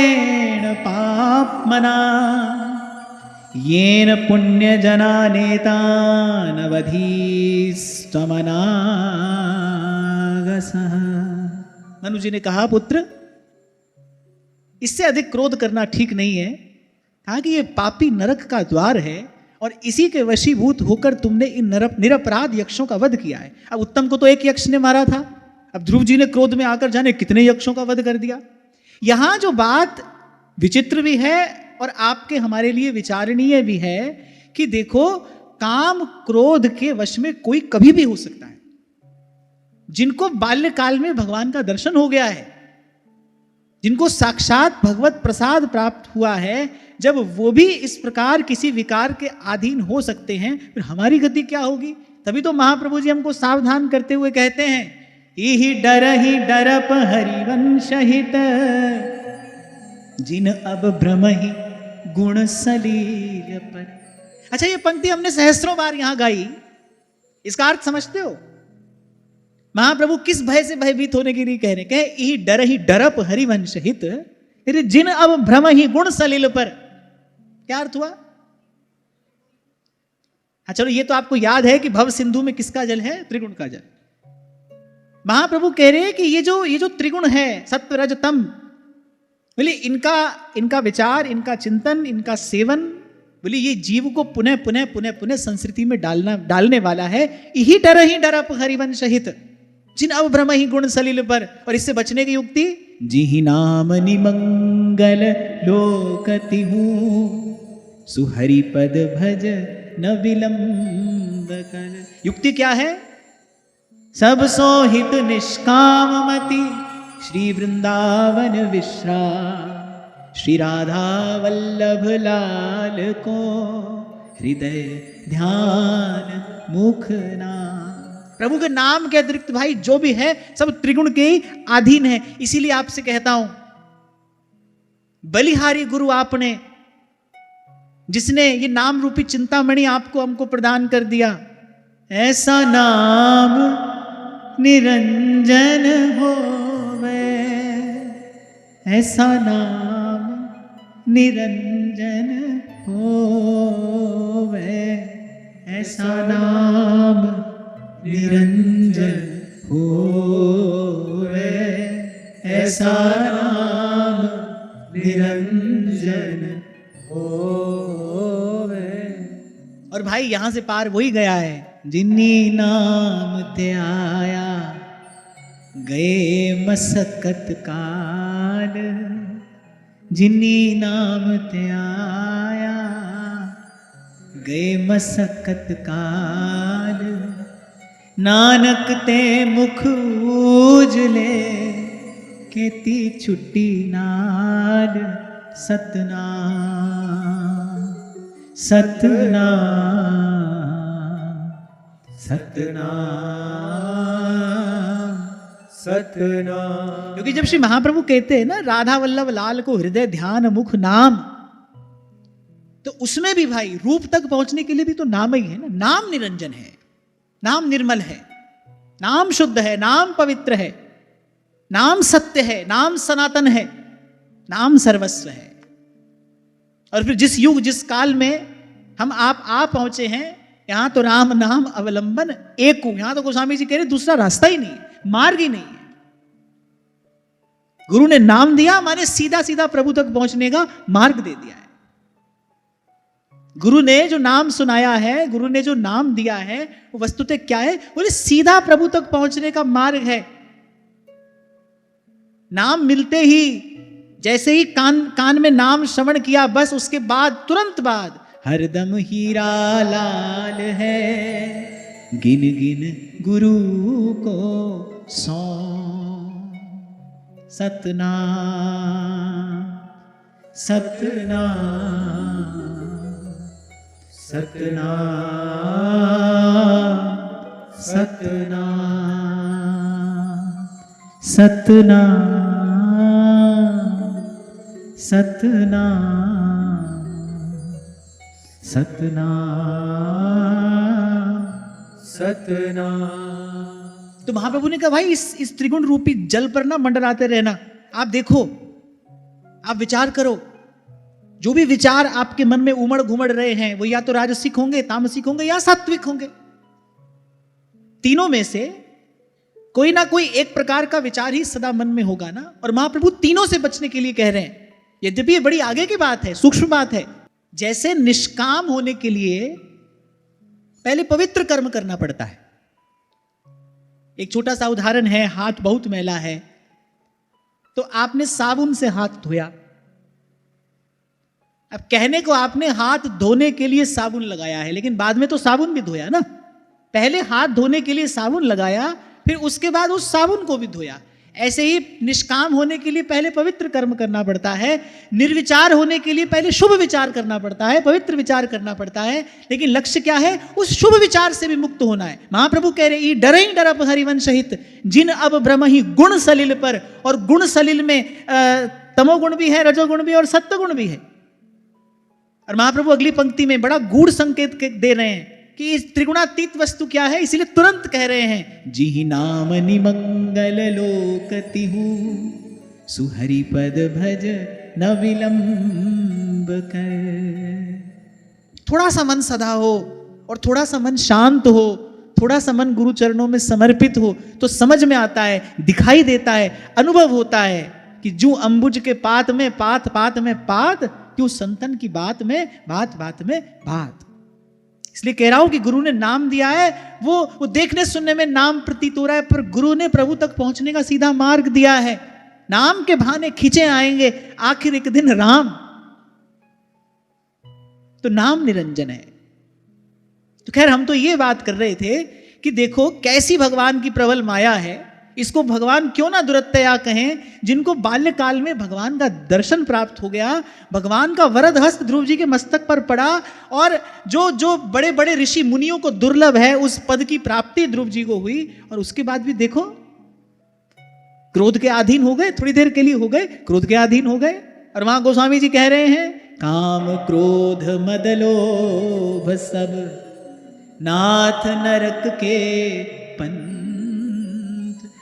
पापमना, येन पुण्य जना नेतानवधीष्टमनागसः। मनु जी ने कहा, पुत्र इससे अधिक क्रोध करना ठीक नहीं है। कहा कि ये पापी नरक का द्वार है और इसी के वशीभूत होकर तुमने इन निरपराध यक्षों का वध किया है। अब उत्तम को तो एक यक्ष ने मारा था, अब ध्रुव जी ने क्रोध में आकर जाने कितने यक्षों का वध कर दिया। यहां जो बात विचित्र भी है और आपके हमारे लिए विचारणीय भी है कि देखो, काम क्रोध के वश में कोई कभी भी हो सकता है। जिनको बाल्यकाल में भगवान का दर्शन हो गया है, जिनको साक्षात भगवत प्रसाद प्राप्त हुआ है, जब वो भी इस प्रकार किसी विकार के अधीन हो सकते हैं, फिर हमारी गति क्या होगी। तभी तो महाप्रभु जी हमको सावधान करते हुए कहते हैं, ही डरप हरिवंशहित, जिन अब भ्रमहि गुण सलील पर। अच्छा, ये पंक्ति हमने सहस्त्रों बार यहां गाई, इसका अर्थ समझते हो? महाप्रभु किस भय से भयभीत होने के लिए कह रहे? कहे ही डरप हरिवंश हित, जिन अब भ्रम ही गुण सलिल पर। क्या अर्थ हुआ? हाँ चलो, ये तो आपको याद है कि भव सिंधु में किसका जल है? त्रिगुण का जल। महाप्रभु कह रहे हैं कि ये जो त्रिगुण है, सत्व रज तम, बोले इनका विचार, इनका चिंतन, इनका सेवन, बोले ये जीव को पुनः पुनः पुनः पुनः संस्कृति में डालने वाला है। ही डरप हरिवंश हित। जिन अब भ्रम ही गुण सलिल पर। और इससे बचने की युक्ति, जिहि नाम निमंगल लोकति हूँ, सुहरि पद भज न विलंब कर। युक्ति क्या है? सब सोहित निष्काम मति, श्री वृंदावन विश्राम, श्री राधा वल्लभ लाल को, हृदय ध्यान मुख नाम। प्रभु के नाम के अतिरिक्त भाई जो भी है सब त्रिगुण के ही अधीन है। इसीलिए आपसे कहता हूं, बलिहारी गुरु आपने, जिसने ये नाम रूपी चिंतामणि आपको हमको प्रदान कर दिया, ऐसा नाम निरंजन होवे, ऐसा नाम निरंजन होवे, ऐसा नाम निरंजन होवे, ऐसा नाम निरंजन होवे। और भाई यहां से पार वही गया है, जिन्नी नाम ते आया गए मसकत काल, जिन्नी नाम ते आया गए मसकत काल, नानक ते मुख उजले केती छुट्टी नाल, सतनाम सतनाम सतनाम सतनाम। क्योंकि जब श्री महाप्रभु कहते हैं ना, राधा वल्लभ लाल को हृदय ध्यान मुख नाम, तो उसमें भी भाई रूप तक पहुंचने के लिए भी तो नाम ही है ना। नाम निरंजन है, नाम निर्मल है, नाम शुद्ध है, नाम पवित्र है, नाम सत्य है, नाम सनातन है, नाम सर्वस्व है। और फिर जिस युग जिस काल में हम आप आ पहुंचे हैं, यहां तो राम नाम अवलंबन एक हूं। यहां तो गोस्वामी जी कह रहे दूसरा रास्ता ही नहीं, मार्ग ही नहीं है। गुरु ने नाम दिया माने सीधा सीधा प्रभु तक पहुंचने का मार्ग दे दिया है। गुरु ने जो नाम सुनाया है, गुरु ने जो नाम दिया है, वो वस्तुतः क्या है? बोले सीधा प्रभु तक पहुंचने का मार्ग है। नाम मिलते ही, जैसे ही कान में नाम श्रवण किया, बस उसके बाद तुरंत बाद हरदम हीरा लाल है, गिन गिन गुरु को सौ, सतनाम सतनाम सतनाम सतनाम सतनाम सतनाम सतनाम सतनाम। तो महाप्रभु ने कहा भाई इस त्रिगुण रूपी जल पर ना मंडराते रहना। आप देखो, आप विचार करो, जो भी विचार आपके मन में उमड़ घुमड़ रहे हैं, वो या तो राजसिक होंगे, तामसिक होंगे, या सात्विक होंगे। तीनों में से कोई ना कोई एक प्रकार का विचार ही सदा मन में होगा ना। और महाप्रभु तीनों से बचने के लिए कह रहे हैं। यद्यपि ये बड़ी आगे की बात है, सूक्ष्म बात है। जैसे निष्काम होने के लिए पहले पवित्र कर्म करना पड़ता है। एक छोटा सा उदाहरण है, हाथ बहुत मैला है, तो आपने साबुन से हाथ धोया। अब कहने को आपने हाथ धोने के लिए साबुन लगाया है, लेकिन बाद में तो साबुन भी धोया ना। पहले हाथ धोने के लिए साबुन लगाया, फिर उसके बाद उस साबुन को भी धोया। ऐसे ही निष्काम होने के लिए पहले पवित्र कर्म करना पड़ता है। निर्विचार होने के लिए पहले शुभ विचार करना पड़ता है, पवित्र विचार करना पड़ता है। लेकिन लक्ष्य क्या है? उस शुभ विचार से भी मुक्त होना है। महाप्रभु कह रहे डरे ही डरप हरिवंश हित, जिन अब ब्रह्म ही गुण सलिल पर। और गुण सलिल में तमोगुण भी है, रजोगुण भी और सत्वगुण भी है। और महाप्रभु अगली पंक्ति में बड़ा गूढ़ संकेत दे रहे हैं कि इस त्रिगुणातीत वस्तु क्या है। इसीलिए तुरंत कह रहे हैं, जिहि नाम निमंगल लोकति हूँ, सुहरि पद भज न विलंब कर। थोड़ा सा मन सदा हो और थोड़ा सा मन शांत हो, थोड़ा सा मन गुरु चरणों में समर्पित हो, तो समझ में आता है, दिखाई देता है, अनुभव होता है कि जो अंबुज के पात में पात, पात में पात, क्यों संतन की बात में बात, बात में बात। इसलिए कह रहा हूं कि गुरु ने नाम दिया है, वो देखने सुनने में नाम प्रतीत हो रहा है, पर गुरु ने प्रभु तक पहुंचने का सीधा मार्ग दिया है। नाम के बहाने खींचे आएंगे, आखिर एक दिन राम। तो नाम निरंजन है। तो खैर हम तो ये बात कर रहे थे कि देखो कैसी भगवान की प्रबल माया है। इसको भगवान क्यों ना दुरत्तया कहें, जिनको बाल्यकाल में भगवान का दर्शन प्राप्त हो गया, भगवान का वरद हस्त ध्रुव जी के मस्तक पर पड़ा, और जो जो बड़े बड़े ऋषि मुनियों को दुर्लभ है उस पद की प्राप्ति ध्रुव जी को हुई, और उसके बाद भी देखो क्रोध के अधीन हो गए, थोड़ी देर के लिए हो गए, क्रोध के अधीन हो गए। और वहां गोस्वामी जी कह रहे हैं, काम क्रोध मद लोभ सब नाथ नरक के पंथ।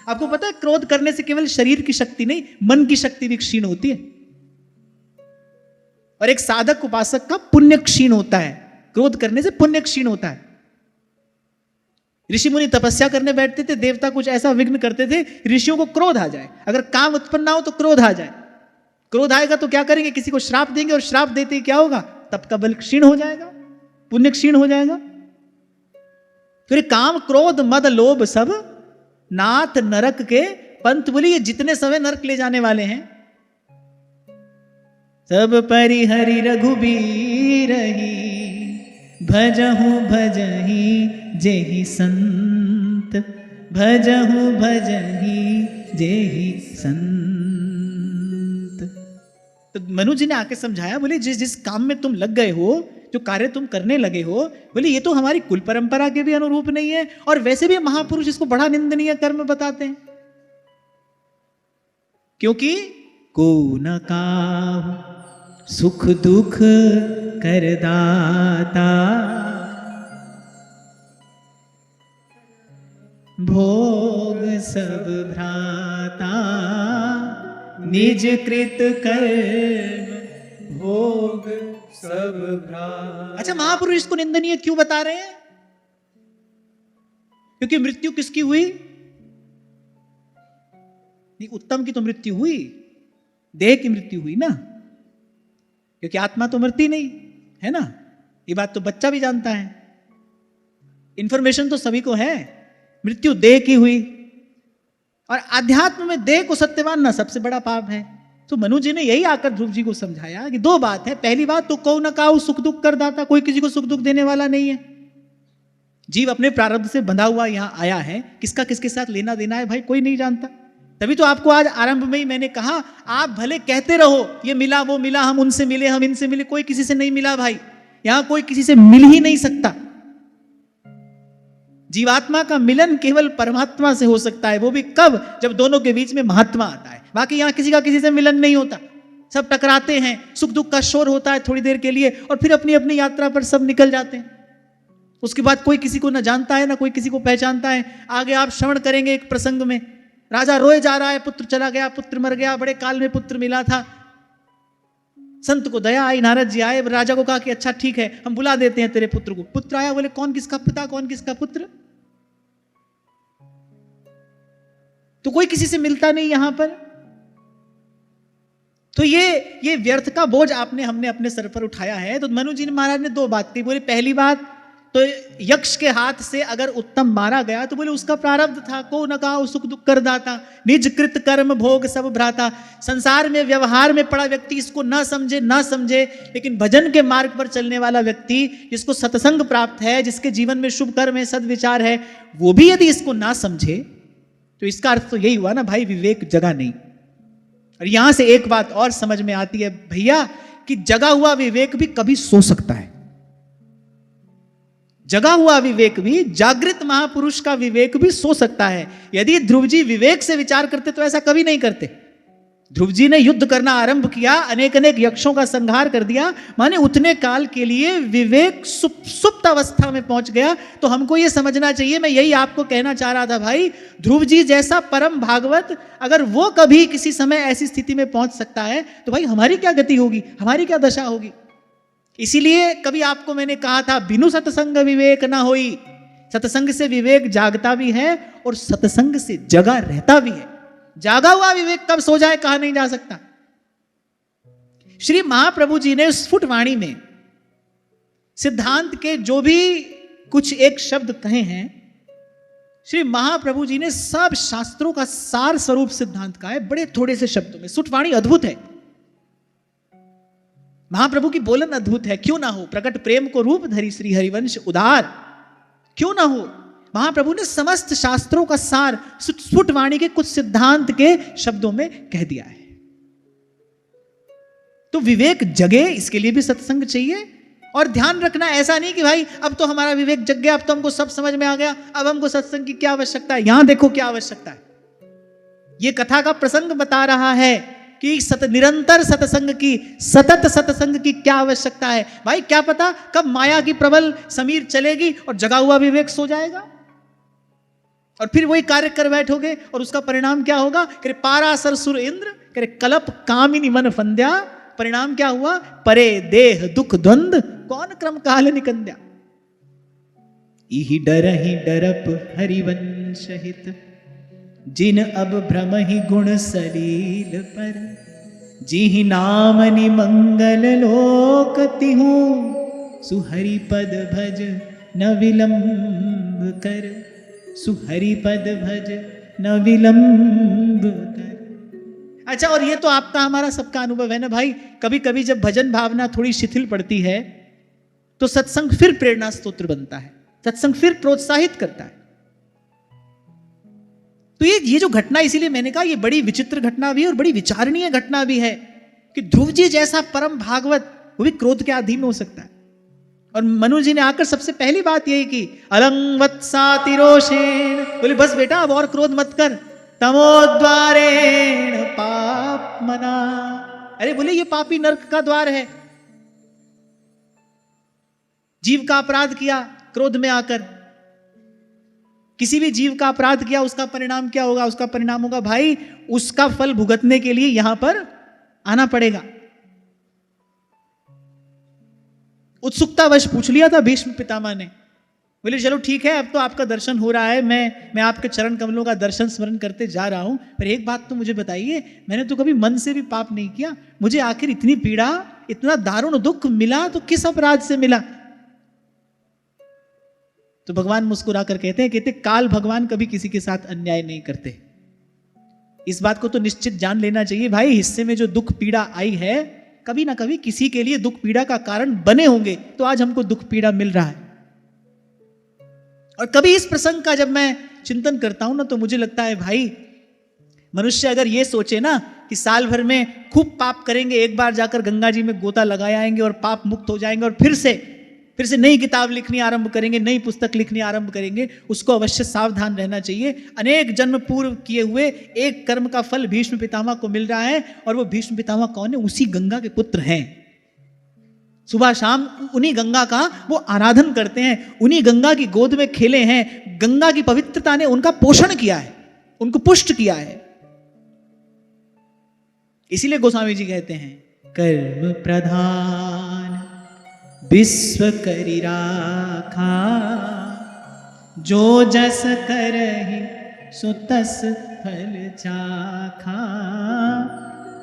आपको पता है क्रोध करने से केवल शरीर की शक्ति नहीं, मन की शक्ति भी क्षीण होती है, और एक साधक उपासक का पुण्य क्षीण होता है। क्रोध करने से पुण्य क्षीण होता है। ऋषि मुनि तपस्या करने बैठते थे, देवता कुछ ऐसा विघ्न करते थे, ऋषियों को क्रोध आ जाए, अगर काम उत्पन्न ना हो तो क्रोध आ जाए। क्रोध आएगा तो क्या करेंगे, किसी को श्राप देंगे, और श्राप देते ही क्या होगा, तप का बल क्षीण हो जाएगा, पुण्य क्षीण हो जाएगा। फिर काम क्रोध मद लोभ सब नाथ नरक के पंथ। बोली ये जितने समय नरक ले जाने वाले हैं, सब परिहरि रघुबीर ही भजहु भजहि जेहि संत, भजहु भजहि जेहि संत। तो मनु जी ने आके समझाया, बोले जिस जिस काम में तुम लग गए हो, जो कार्य तुम करने लगे हो, बोले ये तो हमारी कुल परंपरा के भी अनुरूप नहीं है, और वैसे भी महापुरुष इसको बड़ा निंदनीय कर्म बताते हैं। क्योंकि को न काहु सुख दुख करदाता, भोग सब भ्राता, निज कृत कर्म भोग सब भ्राता। अच्छा, महापुरुष इसको निंदनीय क्यों बता रहे हैं? क्योंकि मृत्यु किसकी हुई? नहीं, उत्तम की तो मृत्यु हुई, देह की मृत्यु हुई ना, क्योंकि आत्मा तो मरती नहीं है ना। ये बात तो बच्चा भी जानता है, इंफॉर्मेशन तो सभी को है। मृत्यु देह की हुई, और आध्यात्म में देह को सत्य मानना सबसे बड़ा पाप है। तो मनु जी ने यही आकर ध्रुव जी को समझाया कि दो बात है। पहली बात तो कौ न काऊ सुख दुख कर दाता, कोई किसी को सुख दुख देने वाला नहीं है। जीव अपने प्रारब्ध से बंधा हुआ यहां आया है, किसका किसके साथ लेना देना है भाई कोई नहीं जानता। तभी तो आपको आज आरंभ में ही मैंने कहा, आप भले कहते रहो ये मिला वो मिला, हम उनसे मिले हम इनसे मिले, कोई किसी से नहीं मिला भाई। यहां कोई किसी से मिल ही नहीं सकता। जीवात्मा का मिलन केवल परमात्मा से हो सकता है, वो भी कब? जब दोनों के बीच में महात्मा आता है। बाकी यहां किसी का किसी से मिलन नहीं होता, सब टकराते हैं, सुख दुख का शोर होता है थोड़ी देर के लिए, और फिर अपनी अपनी यात्रा पर सब निकल जाते हैं। उसके बाद कोई किसी को ना जानता है ना कोई किसी को पहचानता है। आगे आप श्रवण करेंगे एक प्रसंग में, राजा रोए जा रहा है, पुत्र चला गया, पुत्र मर गया, बड़े काल में पुत्र मिला था। संत को दया आई, नारद जी आए, राजा को कहा कि अच्छा ठीक है हम बुला देते हैं तेरे पुत्र को। पुत्र आया, बोले कौन किसका पिता कौन किसका पुत्र? तो कोई किसी से मिलता नहीं यहां पर। तो ये व्यर्थ का बोझ हमने अपने सर पर उठाया है। तो मनु जी ने महाराज ने दो बात कही। बोले पहली बात तो यक्ष के हाथ से अगर उत्तम मारा गया तो बोले उसका प्रारब्ध था, को न काहु सुख दुख कर दाता, निज कृत कर्म भोग सब भ्राता। संसार में व्यवहार में पड़ा व्यक्ति इसको ना समझे, लेकिन भजन के मार्ग पर चलने वाला व्यक्ति, जिसको सत्संग प्राप्त है, जिसके जीवन में शुभ कर्म है, सद्विचार है, वो भी यदि इसको ना समझे तो इसका अर्थ तो यही हुआ ना भाई, विवेक जगा नहीं। और यहां से एक बात और समझ में आती है भैया, कि जगा हुआ विवेक भी कभी सो सकता है। जगा हुआ विवेक भी, जागृत महापुरुष का विवेक भी सो सकता है। यदि ध्रुव जी विवेक से विचार करते तो ऐसा कभी नहीं करते। ध्रुव जी ने युद्ध करना आरंभ किया, अनेक यक्षों का संहार कर दिया, माने उतने काल के लिए विवेक सुप्त अवस्था में पहुंच गया। तो हमको यह समझना चाहिए, मैं यही आपको कहना चाह रहा था भाई, ध्रुव जी जैसा परम भागवत अगर वो कभी किसी समय ऐसी स्थिति में पहुंच सकता है तो भाई हमारी क्या गति होगी, हमारी क्या दशा होगी। इसीलिए कभी आपको मैंने कहा था, बिनु सत्संग विवेक ना होई। सत्संग से विवेक जागता भी है और सत्संग से जगा रहता भी है। जागा हुआ विवेक कब सो जाए कहा नहीं जा सकता। श्री महाप्रभु जी ने स्फुट वाणी में सिद्धांत के जो भी कुछ एक शब्द कहे हैं, श्री महाप्रभु जी ने सब शास्त्रों का सार स्वरूप सिद्धांत का है, बड़े थोड़े से शब्दों में। सुटवाणी अद्भुत है, महाप्रभु की बोलन अद्भुत है। क्यों ना हो, प्रकट प्रेम को रूप धरी श्री हरिवंश उदार, क्यों ना हो। महाप्रभु ने समस्त शास्त्रों का सार सुटवाणी के कुछ सिद्धांत के शब्दों में कह दिया है। तो विवेक जगे, इसके लिए भी सत्संग चाहिए। और ध्यान रखना, ऐसा नहीं कि भाई अब तो हमारा विवेक जग गया, अब तो हमको सब समझ में आ गया, अब हमको सत्संग की क्या आवश्यकता है। यहां देखो क्या आवश्यकता है। यह कथा का प्रसंग बता रहा है कि निरंतर सत्संग की, सतत सत्संग की क्या आवश्यकता है। भाई क्या पता कब माया की प्रबल समीर चलेगी और जगा हुआ विवेक सो जाएगा, और फिर वही कार्य कर बैठोगे, और उसका परिणाम क्या होगा। करे पारासर सुर इंद्र, करे कलप कामिनी मन फंद्या। परिणाम क्या हुआ, परे देह दुख द्वंद, कौन क्रम काल निकंद्या। इहि डरहि डरप हरिवंश हित, जिन अब भ्रम ही गुण सलील पर। जिहि नाम निमंगल लोक तिहु, सुहरि पद भज न विलंब कर। सुहरि पद भज न विलंब कर। अच्छा, और ये तो आपका हमारा सबका अनुभव है ना भाई। कभी कभी जब भजन भावना थोड़ी शिथिल पड़ती है तो सत्संग फिर प्रेरणा स्तोत्र बनता है, सत्संग फिर प्रोत्साहित करता है। तो ये जो घटना, इसीलिए मैंने कहा ये बड़ी विचित्र घटना भी है और बड़ी विचारणीय घटना भी है कि ध्रुव जी जैसा परम भागवत वो भी क्रोध के अधीन हो सकता है। और मनु जी ने आकर सबसे पहली बात यही की, अलंग वत्सा तिरोषेण, बोले बस बेटा अब और क्रोध मत कर। तमोद्वारेण पाप मना, अरे बोले ये पापी नरक का द्वार है। जीव का अपराध किया क्रोध में आकर, किसी भी जीव का अपराध किया, उसका परिणाम क्या होगा। उसका परिणाम होगा भाई उसका फल भुगतने के लिए यहां पर आना पड़ेगा। उत्सुकतावश पूछ लिया था भीष्म पितामह ने, बोले चलो ठीक है अब तो आपका दर्शन हो रहा है, मैं आपके चरण कमलों का दर्शन स्मरण करते जा रहा हूं, पर एक बात तो मुझे बताइए, मैंने तो कभी मन से भी पाप नहीं किया, मुझे आखिर इतनी पीड़ा, इतना दारुण दुख मिला तो किस अपराध से मिला। तो भगवान मुस्कुरा कर कहते काल भगवान कभी किसी के साथ अन्याय नहीं करते। इस बात को तो निश्चित जान लेना चाहिए भाई, हिस्से में जो दुख पीड़ा आई है कभी ना कभी किसी के लिए दुख पीड़ा का कारण बने होंगे, तो आज हमको दुख पीड़ा मिल रहा है। और कभी इस प्रसंग का जब मैं चिंतन करता हूं ना तो मुझे लगता है भाई मनुष्य अगर ये सोचे ना कि साल भर में खूब पाप करेंगे, एक बार जाकर गंगा जी में गोता लगा आएंगे और पाप मुक्त हो जाएंगे और फिर से नई किताब लिखनी आरंभ करेंगे, नई पुस्तक लिखनी आरंभ करेंगे, उसको अवश्य सावधान रहना चाहिए। अनेक जन्म पूर्व किए हुए एक कर्म का फल भीष्म पितामह को मिल रहा है, और वो भीष्म पितामह कौन है, उसी गंगा के पुत्र हैं। सुबह शाम उन्हीं गंगा का वो आराधन करते हैं, उन्हीं गंगा की गोद में खेले हैं, गंगा की पवित्रता ने उनका पोषण किया है, उनको पुष्ट किया है। इसीलिए गोस्वामी जी कहते हैं कर्म प्रधान विश्व करि राखा, जो जस करहि सो तस फल चाखा।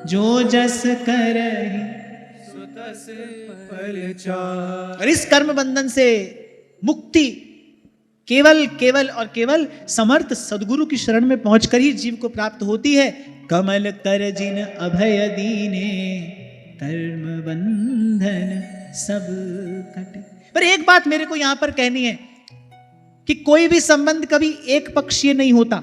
जो जस करहि सो तस फल चाखा। और इस कर्म बंधन से मुक्ति केवल और केवल समर्थ सद्गुरु की शरण में पहुंचकर ही जीव को प्राप्त होती है। कमल कर जिन अभय दीने, कर्म बंधन सब कटे। पर एक बात मेरे को यहां पर कहनी है कि कोई भी संबंध कभी एक पक्षीय नहीं होता,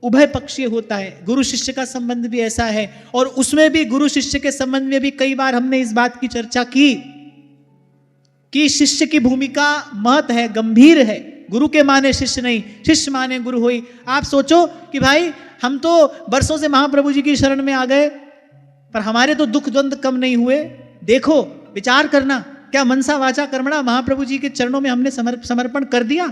उभय पक्षीय होता है। गुरु शिष्य का संबंध भी ऐसा है, और उसमें भी गुरु शिष्य के संबंध में भी कई बार हमने इस बात की चर्चा की कि शिष्य की भूमिका महत है, गंभीर है। गुरु के माने शिष्य नहीं, शिष्य माने गुरु होई। आप सोचो कि भाई हम तो बरसों से महाप्रभु जी की शरण में आ गए, पर हमारे तो दुख द्वंद कम नहीं हुए। देखो, विचार करना, क्या मनसा वाचा कर्मणा महाप्रभु जी के चरणों में हमने समर्पण कर दिया?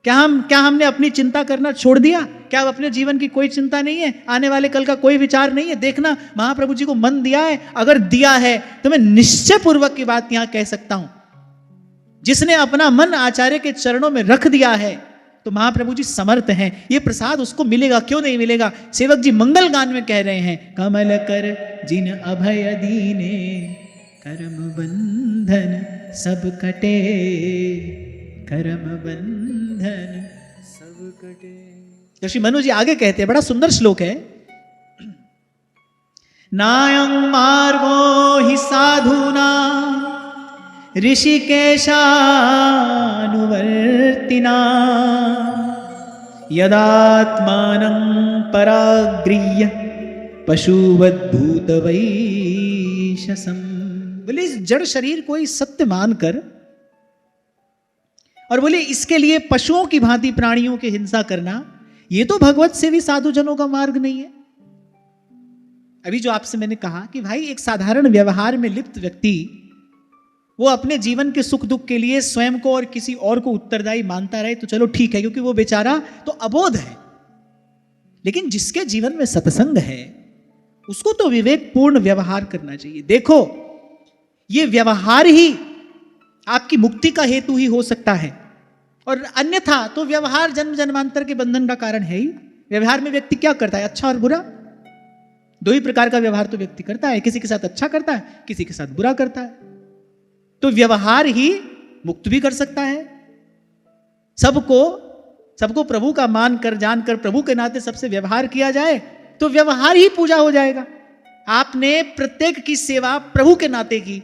क्या हमने अपनी चिंता करना छोड़ दिया? क्या अब अपने जीवन की कोई चिंता नहीं है? आने वाले कल का कोई विचार नहीं है? देखना, महाप्रभु जी को मन दिया है। अगर दिया है तो मैं निश्चय पूर्वक की बात यहां कह सकता हूं, जिसने अपना मन आचार्य के चरणों में रख दिया है तो महाप्रभु जी समर्थ हैं। ये प्रसाद उसको मिलेगा, क्यों नहीं मिलेगा? सेवक जी मंगल गान में कह रहे हैं, कमल कर जिन अभय दीने, कर्म बंधन सब कटे, कर्म बंधन सब कटे। ऋषि मनु जी आगे कहते हैं, बड़ा सुंदर श्लोक है, नायं मार्गो हि साधुना ऋषिकेशानुवर्तिना यदात्मानं परागृह्य पशुवद्भूतवैशसम्। बोले इस जड़ शरीर को ही सत्य मानकर, और बोले इसके लिए पशुओं की भांति प्राणियों की हिंसा करना, ये तो भगवत सेवी साधुजनों का मार्ग नहीं है। अभी जो आपसे मैंने कहा कि भाई एक साधारण व्यवहार में लिप्त व्यक्ति वो अपने जीवन के सुख दुख के लिए स्वयं को और किसी और को उत्तरदायी मानता रहे तो चलो ठीक है, क्योंकि वो बेचारा तो अबोध है। लेकिन जिसके जीवन में सत्संग है उसको तो विवेकपूर्ण व्यवहार करना चाहिए। देखो ये व्यवहार ही आपकी मुक्ति का हेतु ही हो सकता है, और अन्यथा तो व्यवहार जन्म जन्मांतर के बंधन का कारण है ही। व्यवहार में व्यक्ति क्या करता है, अच्छा और बुरा, दो ही प्रकार का व्यवहार तो व्यक्ति करता है, किसी के साथ अच्छा करता है, किसी के साथ बुरा करता है। तो व्यवहार ही मुक्त भी कर सकता है। सबको प्रभु का मान कर जानकर प्रभु के नाते सबसे व्यवहार किया जाए तो व्यवहार ही पूजा हो जाएगा। आपने प्रत्येक की सेवा प्रभु के नाते की,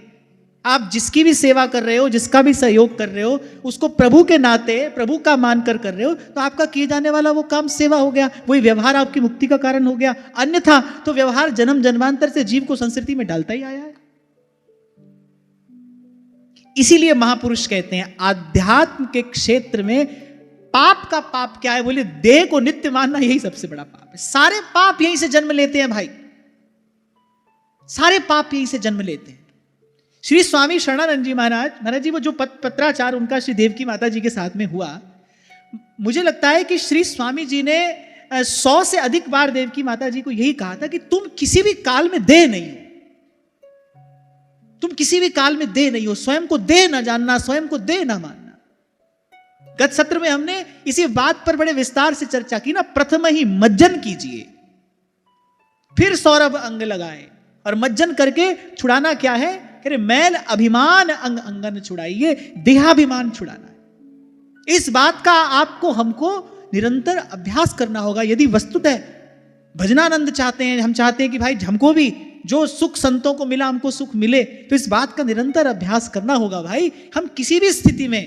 आप जिसकी भी सेवा कर रहे हो, जिसका भी सहयोग कर रहे हो, उसको प्रभु के नाते प्रभु का मानकर कर रहे हो, तो आपका किए जाने वाला वो काम सेवा हो गया, वही व्यवहार आपकी मुक्ति का कारण हो गया। अन्यथा तो व्यवहार जन्म जन्मांतर से जीव को संस्कृति में डालता ही आया है। इसीलिए महापुरुष कहते हैं आध्यात्म के क्षेत्र में पाप का पाप क्या है, बोले देह को नित्य मानना यही सबसे बड़ा पाप है। सारे पाप यहीं से जन्म लेते हैं भाई, सारे पाप यहीं से जन्म लेते हैं। श्री स्वामी शरणानंद जी महाराज जी वो जो पत्राचार उनका श्री देवकी माता जी के साथ में हुआ, मुझे लगता है कि श्री स्वामी जी ने 100 से अधिक बार देवकी माता जी को यही कहा था कि तुम किसी भी काल में देह नहीं हो, तुम किसी भी काल में देह नहीं हो, स्वयं को देह ना जानना, स्वयं को देह ना मानना। गत सत्र में हमने इसी बात पर बड़े विस्तार से चर्चा की ना, प्रथम ही मज्जन कीजिए फिर सौरभ अंग लगाए, और मज्जन करके छुड़ाना क्या है, अरे मैल अभिमान अंग अंगन छुड़ाइए, देहाभिमान छुड़ाना है। इस बात का आपको हमको निरंतर अभ्यास करना होगा। यदि वस्तुतः भजनानंद चाहते हैं, हम चाहते हैं कि भाई हमको भी जो सुख संतों को मिला हमको सुख मिले, तो इस बात का निरंतर अभ्यास करना होगा। भाई हम किसी भी स्थिति में,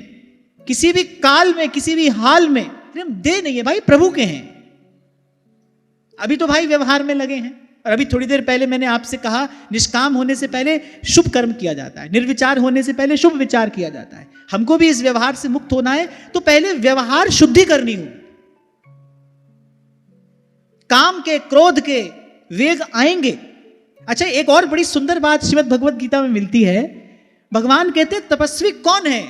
किसी भी काल में, किसी भी हाल में हम दे नहीं है भाई, प्रभु के हैं। अभी तो भाई व्यवहार में लगे हैं, और अभी थोड़ी देर पहले मैंने आपसे कहा निष्काम होने से पहले शुभ कर्म किया जाता है, निर्विचार होने से पहले शुभ विचार किया जाता है। हमको भी इस व्यवहार से मुक्त होना है तो पहले व्यवहार शुद्धि करनी हो। काम के क्रोध के वेग आएंगे। अच्छा, एक और बड़ी सुंदर बात श्रीमद् भगवत गीता में मिलती है। भगवान कहते हैं तपस्वी कौन है,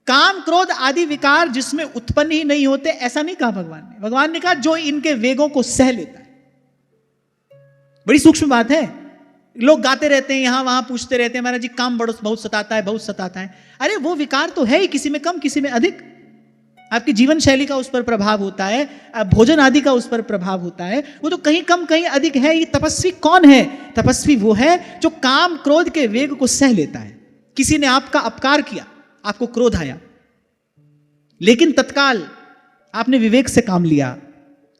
काम क्रोध आदि विकार जिसमें उत्पन्न ही नहीं होते, ऐसा नहीं कहा भगवान ने। भगवान ने कहा जो इनके वेगों को सह लेता है। बड़ी सूक्ष्म बात है। लोग गाते रहते हैं, यहां वहां पूछते रहते हैं महाराज जी काम बहुत सताता है, बहुत सताता है। अरे वो विकार तो है ही, किसी में कम किसी में अधिक। आपकी जीवन शैली का उस पर प्रभाव होता है, भोजन आदि का उस पर प्रभाव होता है, वो तो कहीं कम कहीं अधिक है। ये तपस्वी कौन है? तपस्वी वो है जो काम क्रोध के वेग को सह लेता है। किसी ने आपका अपकार किया, आपको क्रोध आया, लेकिन तत्काल आपने विवेक से काम लिया,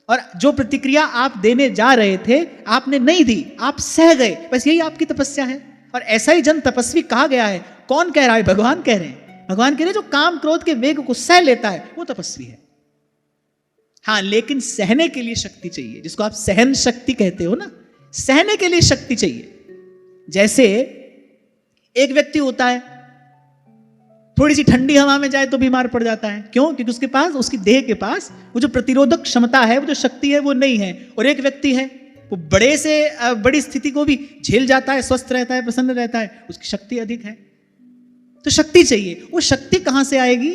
और जो प्रतिक्रिया आप देने जा रहे थे आपने नहीं दी, आप सह गए। बस यही आपकी तपस्या है। और ऐसा ही जन तपस्वी कहा गया है। कौन कह रहा है? भगवान कह रहे हैं। भगवान कह रहे हैं जो काम क्रोध के वेग को सह लेता है वो तपस्वी है। हाँ, लेकिन सहने के लिए शक्ति चाहिए, जिसको आप सहन शक्ति कहते हो ना, सहने के लिए शक्ति चाहिए। जैसे एक व्यक्ति होता है, थोड़ी सी ठंडी हवा में जाए तो बीमार पड़ जाता है। क्यों? क्योंकि उसके पास, उसकी देह के पास वो जो प्रतिरोधक क्षमता है, वो जो शक्ति है वो नहीं है। और एक व्यक्ति है वो बड़े से बड़ी स्थिति को भी झेल जाता है, स्वस्थ रहता है, प्रसन्न रहता है, उसकी शक्ति अधिक है। तो शक्ति चाहिए। वो शक्ति कहां से आएगी?